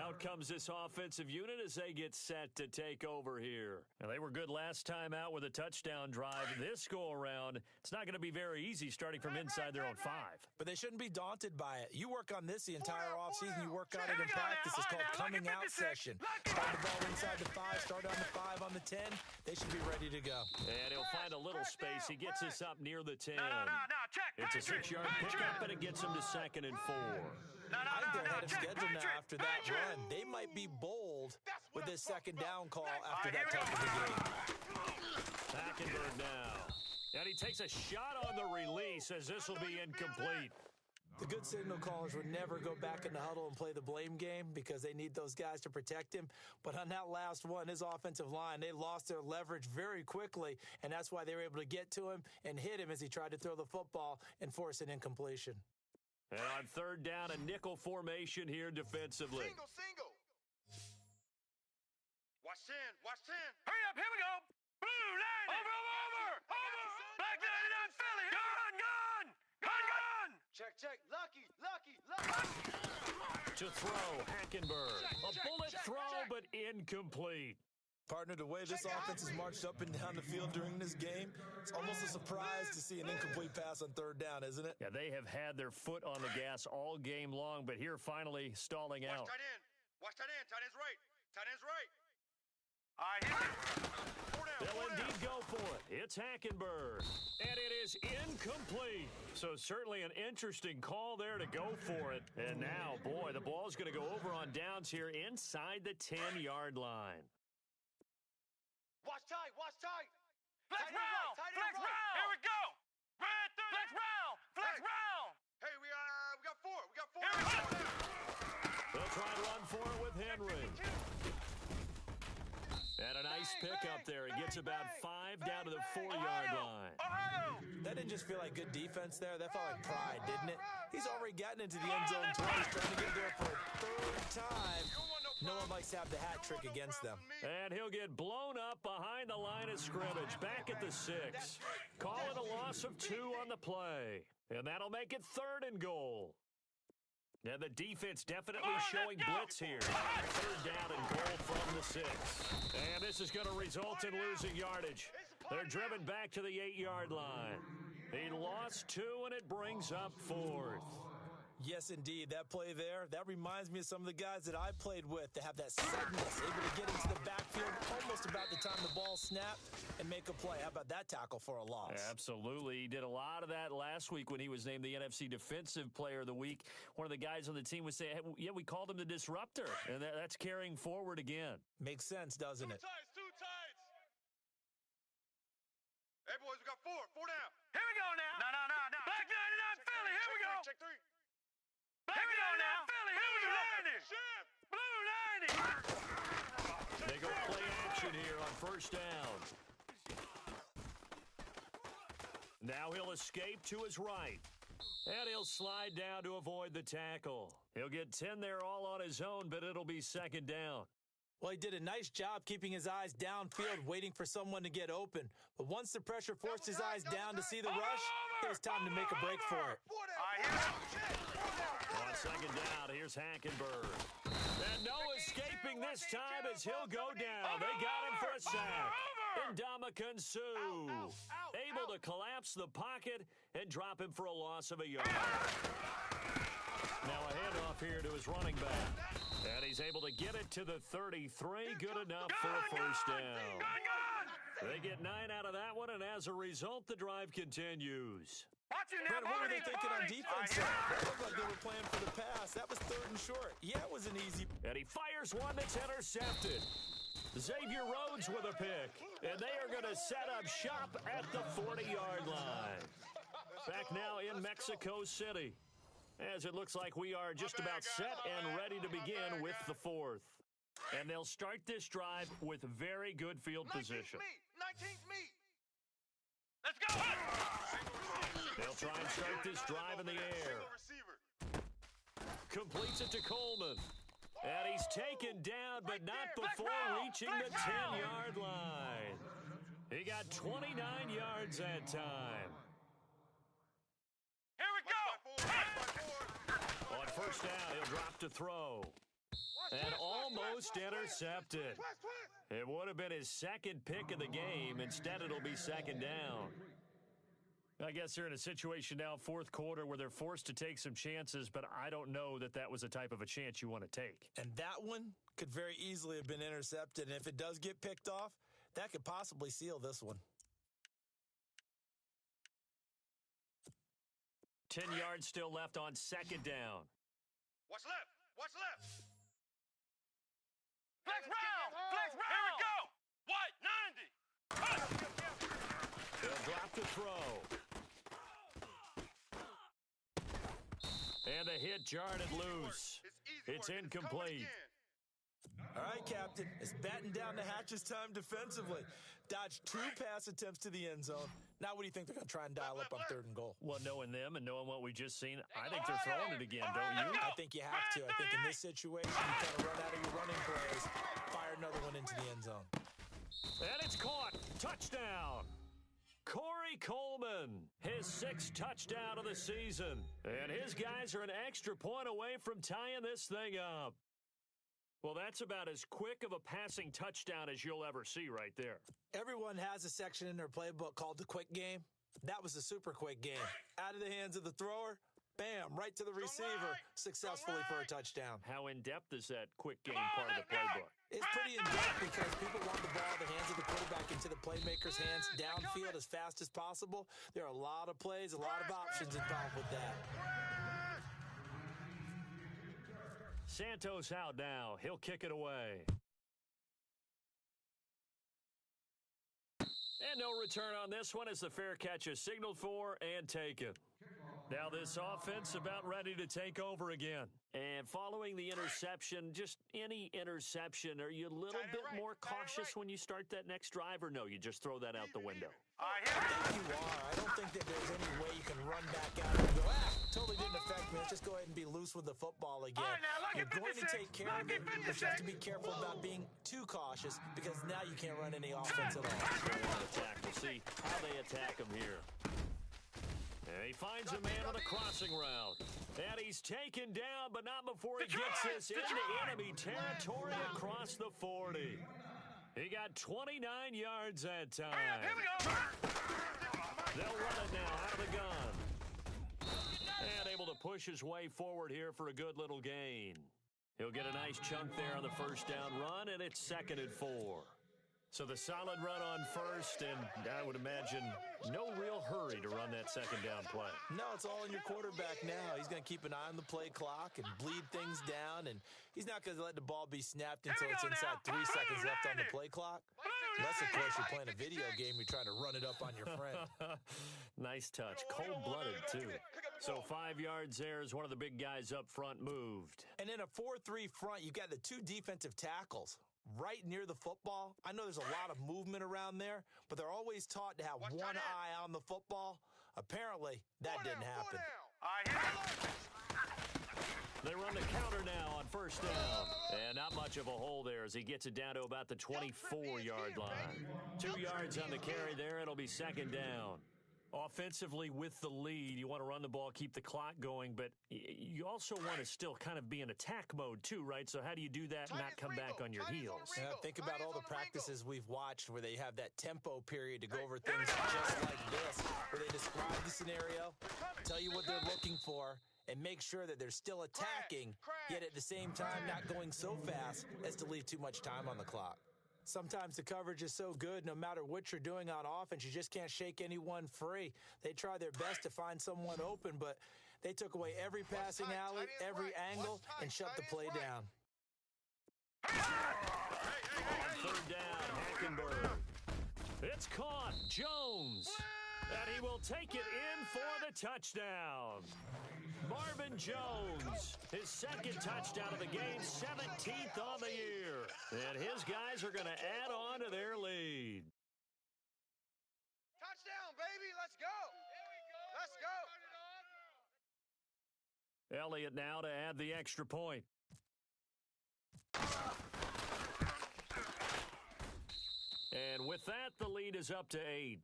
Out comes this offensive unit as they get set to take over here. Now, they were good last time out with a touchdown drive. This go-around, it's not going to be very easy starting from inside their own 5. But they shouldn't be daunted by it. You work on this the entire offseason. You work on it in practice. It's called coming out session. Start the ball inside the 5, start on the 5, on the 10. They should be ready to go. And he'll find a little space. He gets us up near the 10. No, check. It's a 6-yard pickup, and it gets him to 2nd and 4. I think they're ahead of schedule now after that run. They might be bold with this second down call after that type of a game. Hackenberg now. And he takes a shot on the release as this will be incomplete. The good signal callers would never go back in the huddle and play the blame game because they need those guys to protect him. But on that last one, his offensive line, they lost their leverage very quickly, and that's why they were able to get to him and hit him as he tried to throw the football and force an incompletion. And on third down, a nickel formation here defensively. Single. Watch 10. Hurry up, here we go. Blue line. Over. Black 99 Philly. Gun. Check. Lucky. To throw, Hackenberg. A bullet throw, but incomplete. Partner, the way this offense has marched up and down the field during this game, it's almost a surprise to see an incomplete pass on third down, isn't it? Yeah, they have had their foot on the gas all game long, but here finally stalling out. Watch tight end. Tight end's right. All right, hit it. They'll indeed go for it. It's Hackenberg, and it is incomplete. So certainly an interesting call there to go for it. And now, boy, the ball's going to go over on downs here inside the 10-yard line. Watch tight. Flex round. Here we go. Right through. Flex round. Hey, we got 4. Here we go. They'll try to run for it with Henry. And a nice pickup there. He gets about 5 down to the 4-yard line. That didn't just feel like good defense there. That felt like pride, didn't it? He's already gotten into the end zone twice, trying to get there for a third time. No one likes to have the hat trick against them. And he'll get blown up behind the line of scrimmage, back at the 6. Call it a loss of 2 on the play. And that'll make it 3rd and goal. And the defense definitely showing blitz here. 3rd down and goal from the 6. And this is going to result in losing yardage. They're driven back to the 8-yard line. He lost 2, and it brings up 4th. Yes, indeed. That play there, that reminds me of some of the guys that I played with that have that suddenness, able to get into the backfield almost about the time the ball snapped and make a play. How about that tackle for a loss? Absolutely. He did a lot of that last week when he was named the NFC Defensive Player of the Week. One of the guys on the team was saying, hey, yeah, we called him the disruptor, and that's carrying forward again. Makes sense, doesn't it? Two tights. Hey, boys, we got 4 down. Here we go now. No. Black 99 Philly, here we go. Check 3. Black 99 Philly, here we go. Blue 90. They go play action here on first down. Now he'll escape to his right. And he'll slide down to avoid the tackle. He'll get 10 there all on his own, but it'll be second down. Well, he did a nice job keeping his eyes downfield, waiting for someone to get open. But once the pressure forced his eyes down to see the rush, it was time to make a break for it. On second down, here's Hackenberg. And no escaping this time as he'll go down. They got him for a sack. Ndamukong Suh able to collapse the pocket and drop him for a loss of a yard. Now a handoff here to his running back. And he's able to get it to the 33. Good enough for a first down. They get 9 out of that one, and as a result, the drive continues. Brett, what were they thinking on defense? That looked like they were playing for the pass. That was 3rd and short. Yeah, it was an easy. And he fires one that's intercepted. Xavier Rhodes with a pick. And they are going to set up shop at the 40-yard line. Back now in Mexico City, as it looks like we are just about set and ready to begin with the 4th. And they'll start this drive with very good field position. 19's me. Let's go. They'll try and start this drive in the air. Completes it to Coleman. And he's taken down, but not before reaching the 10-yard line. He got 29 yards that time. Here we go. On first down, he'll drop to throw. And almost intercepted. It would have been his second pick of the game. Instead, it'll be second down. I guess they're in a situation now, 4th quarter, where they're forced to take some chances, but I don't know that that was the type of a chance you want to take. And that one could very easily have been intercepted. And if it does get picked off, that could possibly seal this one. 10 yards still left on second down. What's left? What's left? Flex round. Here we go. White 90. They'll drop to throw. And the hit jarred it loose. It's incomplete. All right, Captain. It's batten down the hatches time defensively. Dodged 2 pass attempts to the end zone. Now what do you think they're going to try and dial up on 3rd and goal? Well, knowing them and knowing what we just seen, I think they're throwing it again, don't you? I think you have to. I think in this situation, you kind of run out of your running plays, fire another one into the end zone. And it's caught. Touchdown. Corey Coleman, his 6th touchdown of the season. And his guys are an extra point away from tying this thing up. Well, that's about as quick of a passing touchdown as you'll ever see right there. Everyone has a section in their playbook called the quick game. That was a super quick game. Out of the hands of the thrower, bam, right to the receiver, successfully for a touchdown. How in-depth is that quick game part of the playbook? It's pretty in-depth because people want the ball in the hands of the quarterback into the playmaker's hands downfield as fast as possible. There are a lot of plays, a lot of options involved with that. Santos out now. He'll kick it away. And no return on this one as the fair catch is signaled for and taken. Now this offense about ready to take over again. And following the interception, just any interception, are you a little bit more cautious when you start that next drive, or no, you just throw that out the window? I think you are. I don't think that there's any way you can run back out and go, totally didn't affect me. Let's just go ahead and be loose with the football again. You're going to take care of it, but you have to be careful about being too cautious because now you can't run any offense at all. We'll see how they attack him here. And he finds a man on the crossing route. And he's taken down, but not before he gets this into enemy territory across the 40. He got 29 yards that time. Here we go. They'll run it now out of the gun. And able to push his way forward here for a good little gain. He'll get a nice chunk there on the first down run, and it's 2nd and 4. So the solid run on first, and I would imagine no real hurry to run that second down play. No, it's all in your quarterback now. He's going to keep an eye on the play clock and bleed things down, and he's not going to let the ball be snapped until it's inside 3 seconds left on the play clock. Unless, of course, you're playing a video game, you're trying to run it up on your friend. Nice touch. Cold-blooded, too. So 5 yards there as one of the big guys up front moved. And in a 4-3 front, you've got the 2 defensive tackles right near the football. I know there's a lot of movement around there, but they're always taught to have one eye on the football. Apparently, that didn't happen. They run the counter now on first down. And not much of a hole there as he gets it down to about the 24-yard line. 2 yards on the carry there. It'll be 2nd down. Offensively with the lead, you want to run the ball, keep the clock going, but you also want to still kind of be in attack mode too, right? So how do you do that and not come back on your heels? Think about all the practices we've watched where they have that tempo period to go over things just like this, where they describe the scenario, tell you what they're looking for, and make sure that they're still attacking, yet at the same time not going so fast as to leave too much time on the clock. Sometimes the coverage is so good, no matter what you're doing on offense, you just can't shake anyone free. They try their best to find someone open, but they took away every passing alley, every angle, and shut the play down. On 3rd down, Hackenberg. It's caught. Jones. And he will take it in for the touchdown. Marvin Jones, his 2nd touchdown of the game, 17th on the year. And his guys are going to add on to their lead. Touchdown, baby. Let's go. Let's go. Elliott now to add the extra point. And with that, the lead is up to 8.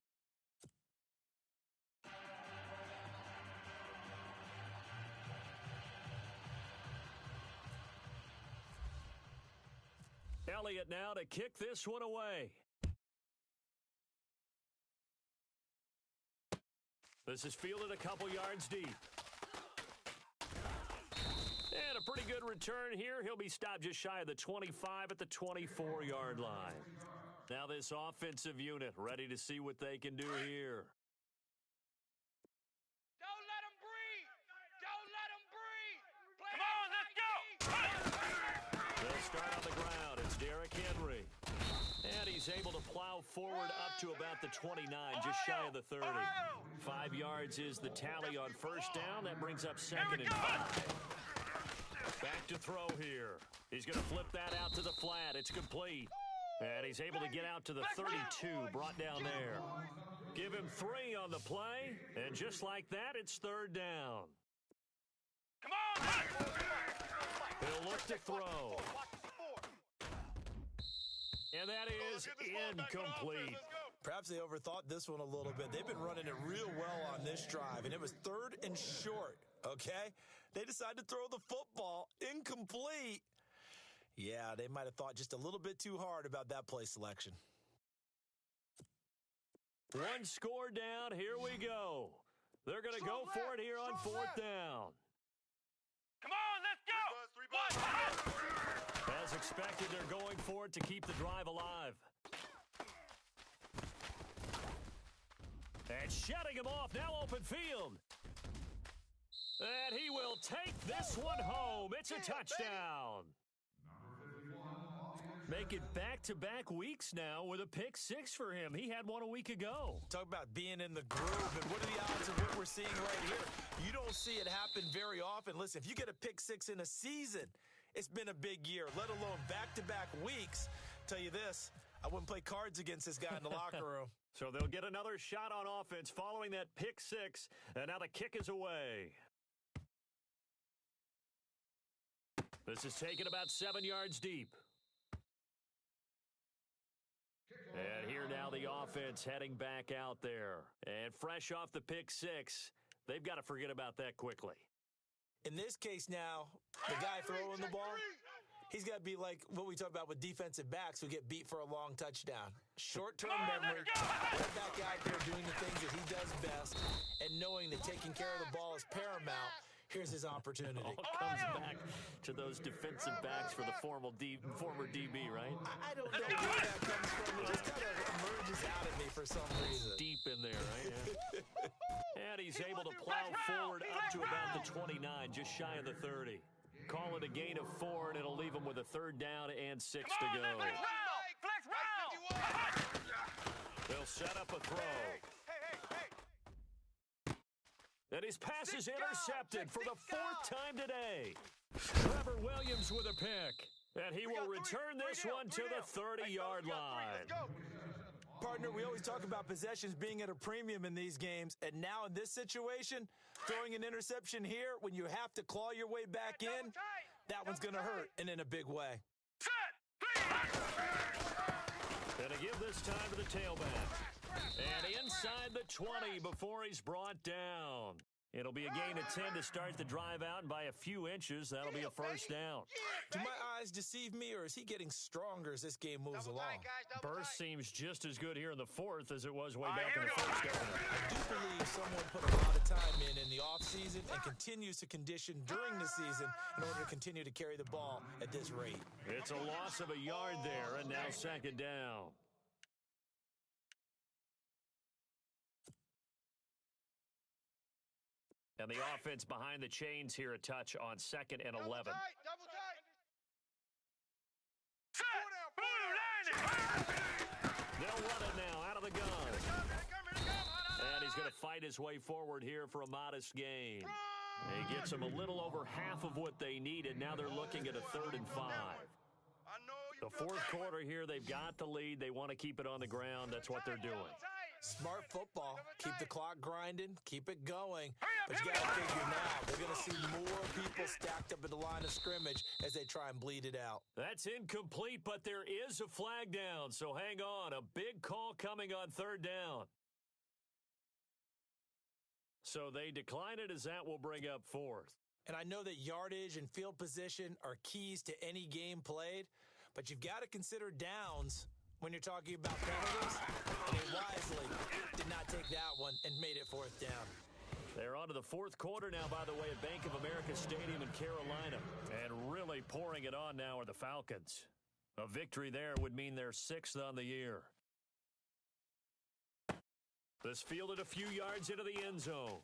Elliott now to kick this one away. This is fielded a couple yards deep. And a pretty good return here. He'll be stopped just shy of the 25 at the 24-yard line. Now this offensive unit ready to see what they can do here. Don't let him breathe. Don't let him breathe. Come on, let's go. They'll start on the ground. It's Derrick Henry. And he's able to plow forward up to about the 29, just shy of the 30. 5 yards is the tally on first down. That brings up 2nd and 5. Back to throw here. He's going to flip that out to the flat. It's complete. And he's able to get out to the 32, brought down there. Give him 3 on the play, and just like that, it's 3rd down. Come on. He'll look to throw. And that is incomplete. Perhaps they overthought this one a little bit. They've been running it real well on this drive, and it was 3rd and short, okay? They decided to throw the football incomplete. Yeah, they might have thought just a little bit too hard about that play selection. 1 score down. Here we go. They're going to go for it here on 4th down. Come on, let's go. As expected, they're going for it to keep the drive alive. And shutting him off, now open field. And he will take this one home. It's a touchdown. Make it back-to-back weeks now with a pick 6 for him. He had one a week ago. Talk about being in the groove, and what are the odds of what we're seeing right here? You don't see it happen very often. Listen, if you get a pick 6 in a season, it's been a big year, let alone back-to-back weeks. Tell you this, I wouldn't play cards against this guy in the locker room. So they'll get another shot on offense following that pick 6, and now the kick is away. This is taken about 7 yards deep. And here now the offense heading back out there. And fresh off the pick 6, they've got to forget about that quickly. In this case now, the guy throwing the ball, He's got to be like what we talk about with defensive backs who get beat for a long touchdown. Short-term memory, right back out there doing the things that he does best, and knowing that taking care of the ball is paramount. Here's his opportunity. All comes back to those defensive backs for the former DB, right? I don't know where that comes from. It just kind of emerges out of me for some reason. Deep in there, right? Yeah. And he's able to plow forward up to about the 29, just shy of the 30. Call it a gain of 4, and it'll leave him with a 3rd down and 6 to go. Flex route! They'll set up a throw. And his pass is intercepted for the 4th time today. Trevor Williams with a pick. And he will return this one to the 30-yard line. Partner, we always talk about possessions being at a premium in these games. And now in this situation, throwing an interception here when you have to claw your way back in, that one's going to hurt, and in a big way. And a give this time to the tailback. And inside the 20 before he's brought down. It'll be a gain of 10 to start the drive out, and by a few inches, that'll be a 1st down. Do my eyes deceive me, or is he getting stronger as this game moves along? Burst seems just as good here in the 4th as it was way back in the 1st. I do believe someone put a lot of time in the offseason and continues to condition during the season in order to continue to carry the ball at this rate. It's a loss of a yard there, and now 2nd down. And the offense behind the chains here a touch on 2nd and 11. Double tight. They'll run it now out of the gun. And he's going to fight his way forward here for a modest gain. He gets them a little over half of what they needed. Now they're looking at a 3rd and 5. The 4th quarter here, they've got the lead. They want to keep it on the ground. That's what they're doing. Smart football. Keep the clock grinding. Keep it going. But you got to figure now, they're going to see more people stacked up at the line of scrimmage as they try and bleed it out. That's incomplete, but there is a flag down. So hang on. A big call coming on 3rd down. So they decline it as that will bring up 4th. And I know that yardage and field position are keys to any game played, but you've got to consider downs when you're talking about penalties. And they wisely did not take that one and made it 4th down. They're on to the 4th quarter now, by the way, at Bank of America Stadium in Carolina. And really pouring it on now are the Falcons. A victory there would mean they're 6th on the year. This fielded a few yards into the end zone.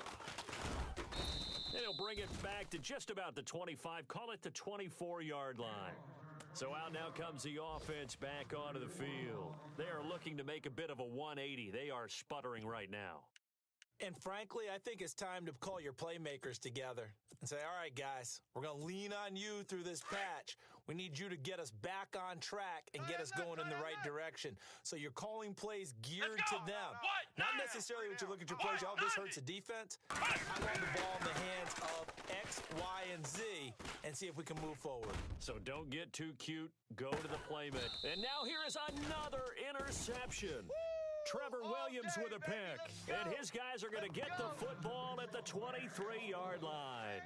And he'll bring it back to just about the 25, call it the 24-yard line. So out now comes the offense back onto the field. They are looking to make a bit of a 180. They are sputtering right now. And frankly, I think it's time to call your playmakers together and say, all right, guys, we're going to lean on you through this patch. We need you to get us back on track and get us going in the right direction. So you're calling plays geared to them. Not necessarily when you look at your plays, oh, this hurts the defense. I want the ball in the hands of X, Y, and Z and see if we can move forward. So don't get too cute. Go to the playmaker. And now here is another interception. Trevor Williams with a pick. And his guys are going to get the football at the 23-yard line.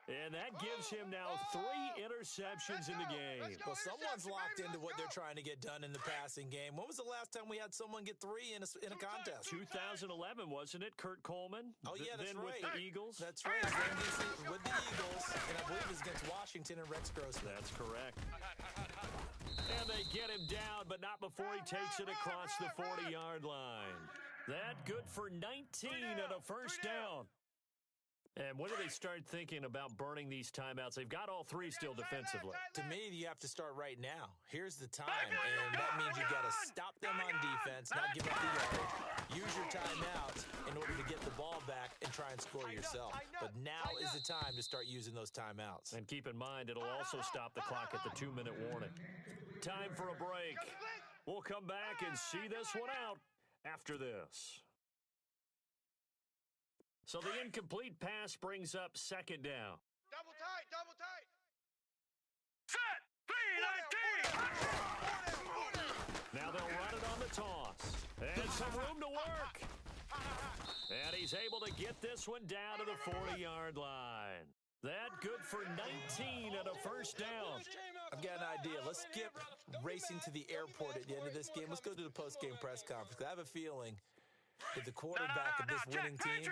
And that gives him now 3 interceptions in the game. Well, someone's locked into what they're trying to get done in the passing game. When was the last time we had someone get 3 in a contest? 2011, wasn't it? Kurt Coleman? Oh, yeah, that's then right. With the Eagles? That's right. With the Eagles. And I believe it's against Washington and Rex Grossman. That's correct. And they get him down, but not before he takes it across the 40-yard line. That good for 19 and a 1st down. And when do they start thinking about burning these timeouts? They've got all 3 still defensively. To me, you have to start right now. Here's the time, and that means you got to stop them on defense, not give up the yardage. Use your timeouts in order to get the ball back and try and score yourself. But now is the time to start using those timeouts. And keep in mind, it'll also stop the clock at the 2-minute warning. Time for a break. We'll come back and see this one out after this. So the incomplete pass brings up 2nd down. Double tight. Set. 3-19. Now they'll run it on the toss. And some room to work. And he's able to get this one down to the 40-yard line. That good for 19 and a first down. I've got an idea. Let's skip racing to the airport at the end of this game. Let's go to the post-game press conference. I have a feeling that the quarterback of this winning team is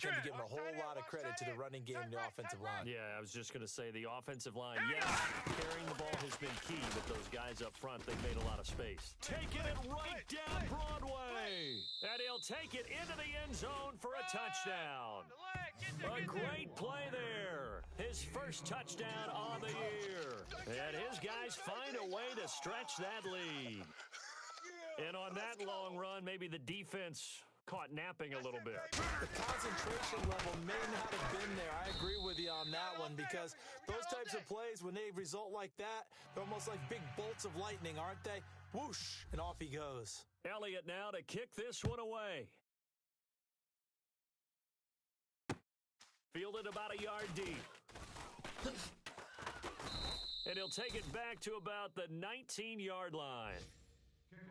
going to be given a whole lot of credit to the running game and the offensive line. Yeah, I was just going to say the offensive line, yes, carrying the ball has been key, but those guys up front, they've made a lot of space. Taking it right down Broadway. And he'll take it into the end zone for a touchdown. A great play there. His first touchdown on the year. And his guys find a way to stretch that lead. And on that long run, maybe the defense caught napping a little bit. The concentration level may not have been there. I agree with you on that one because those types of plays, when they result like that, they're almost like big bolts of lightning, aren't they? Whoosh, and off he goes. Elliott now to kick this one away. Fielded about a yard deep. And he'll take it back to about the 19-yard line.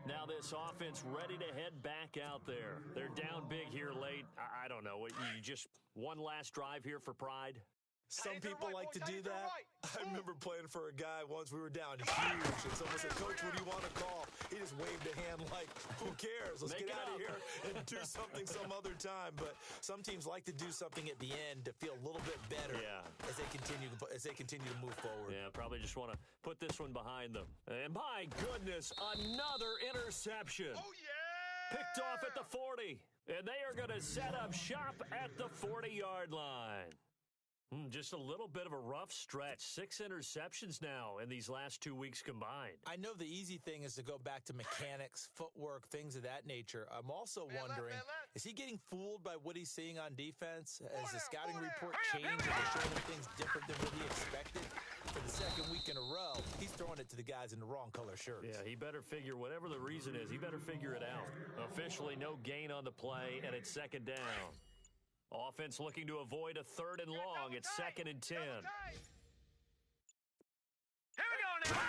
Now this offense ready to head back out there. They're down big here late. I don't know. You just one last drive here for pride? Some people like to do that. I remember playing for a guy once. We were down huge, and someone said, "Coach, what do you want to call?" He just waved a hand like, "Who cares? Let's get out of here and do something some other time." But some teams like to do something at the end to feel a little bit better as they continue to move forward. Yeah, probably just want to put this one behind them. And my goodness, another interception. Oh, yeah! Picked off at the 40. And they are going to set up shop at the 40-yard line. Just a little bit of a rough stretch. 6 interceptions now in these last 2 weeks combined. I know the easy thing is to go back to mechanics, footwork, things of that nature. I'm also wondering, is he getting fooled by what he's seeing on defense? Has the scouting report changed and showing him things different than what he expected? For the second week in a row, he's throwing it to the guys in the wrong color shirts. Yeah, he better figure, whatever the reason is, he better figure it out. Officially, no gain on the play, and it's second down. Offense looking to avoid a 3rd and long. It's 2nd and 10. Here we go now.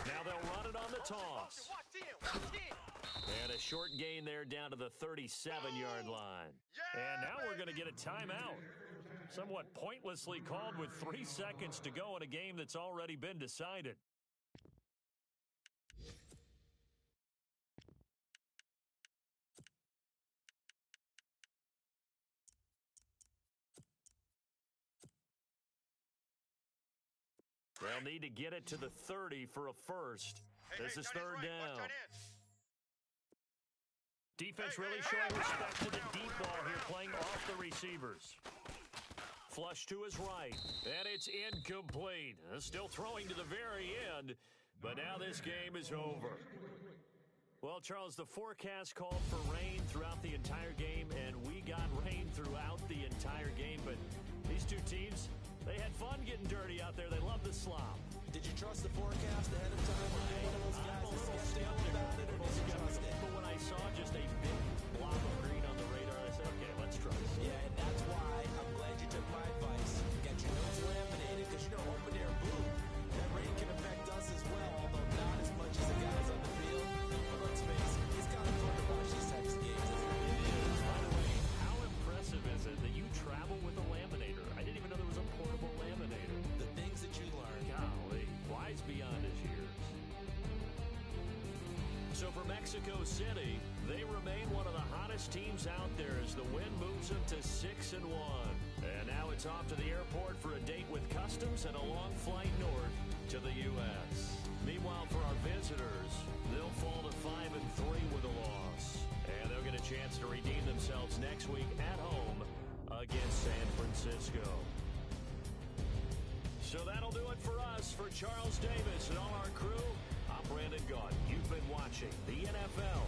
Now they'll run it on the toss. And a short gain there down to the 37-yard line. And now we're going to get a timeout. Somewhat pointlessly called with 3 seconds to go in a game that's already been decided. They'll need to get it to the 30 for a first. This is 3rd down. Defense really showing respect to the deep ball here, playing off the receivers. Flush to his right, and it's incomplete. Still throwing to the very end, but now this game is over. Well, Charles, the forecast called for rain throughout the entire game, and we got rain throughout the entire game, but these two teams, they had fun getting dirty out there. They love the slop. Did you trust the forecast ahead of time? I'm a little skeptical. But when I saw just a big blob of green on the radar, I said, okay, let's trust. Yeah, and that's why I'm glad you took my advice. Get your notes laminated because, open air boom. That rain can affect us as well, although not as much as the guys on the field. But let's face it, it's kind of fun to watch these types of games, isn't it? It is. By the way, how impressive is it that you travel with a laminator? I didn't even know there was a portable laminator. The things that you learn. Golly, wise beyond his years. So for Mexico City, they remain one of the hottest teams out there as the win moves them to 6-1. And now it's off to the airport for a date with customs and a long flight north to the U.S. Meanwhile, for our visitors, they'll fall to 5-3 with a loss. And they'll get a chance to redeem themselves next week at home against San Francisco. So that'll do it for us. For Charles Davis and all our crew, I'm Brandon Gaunt. You've been watching the NFL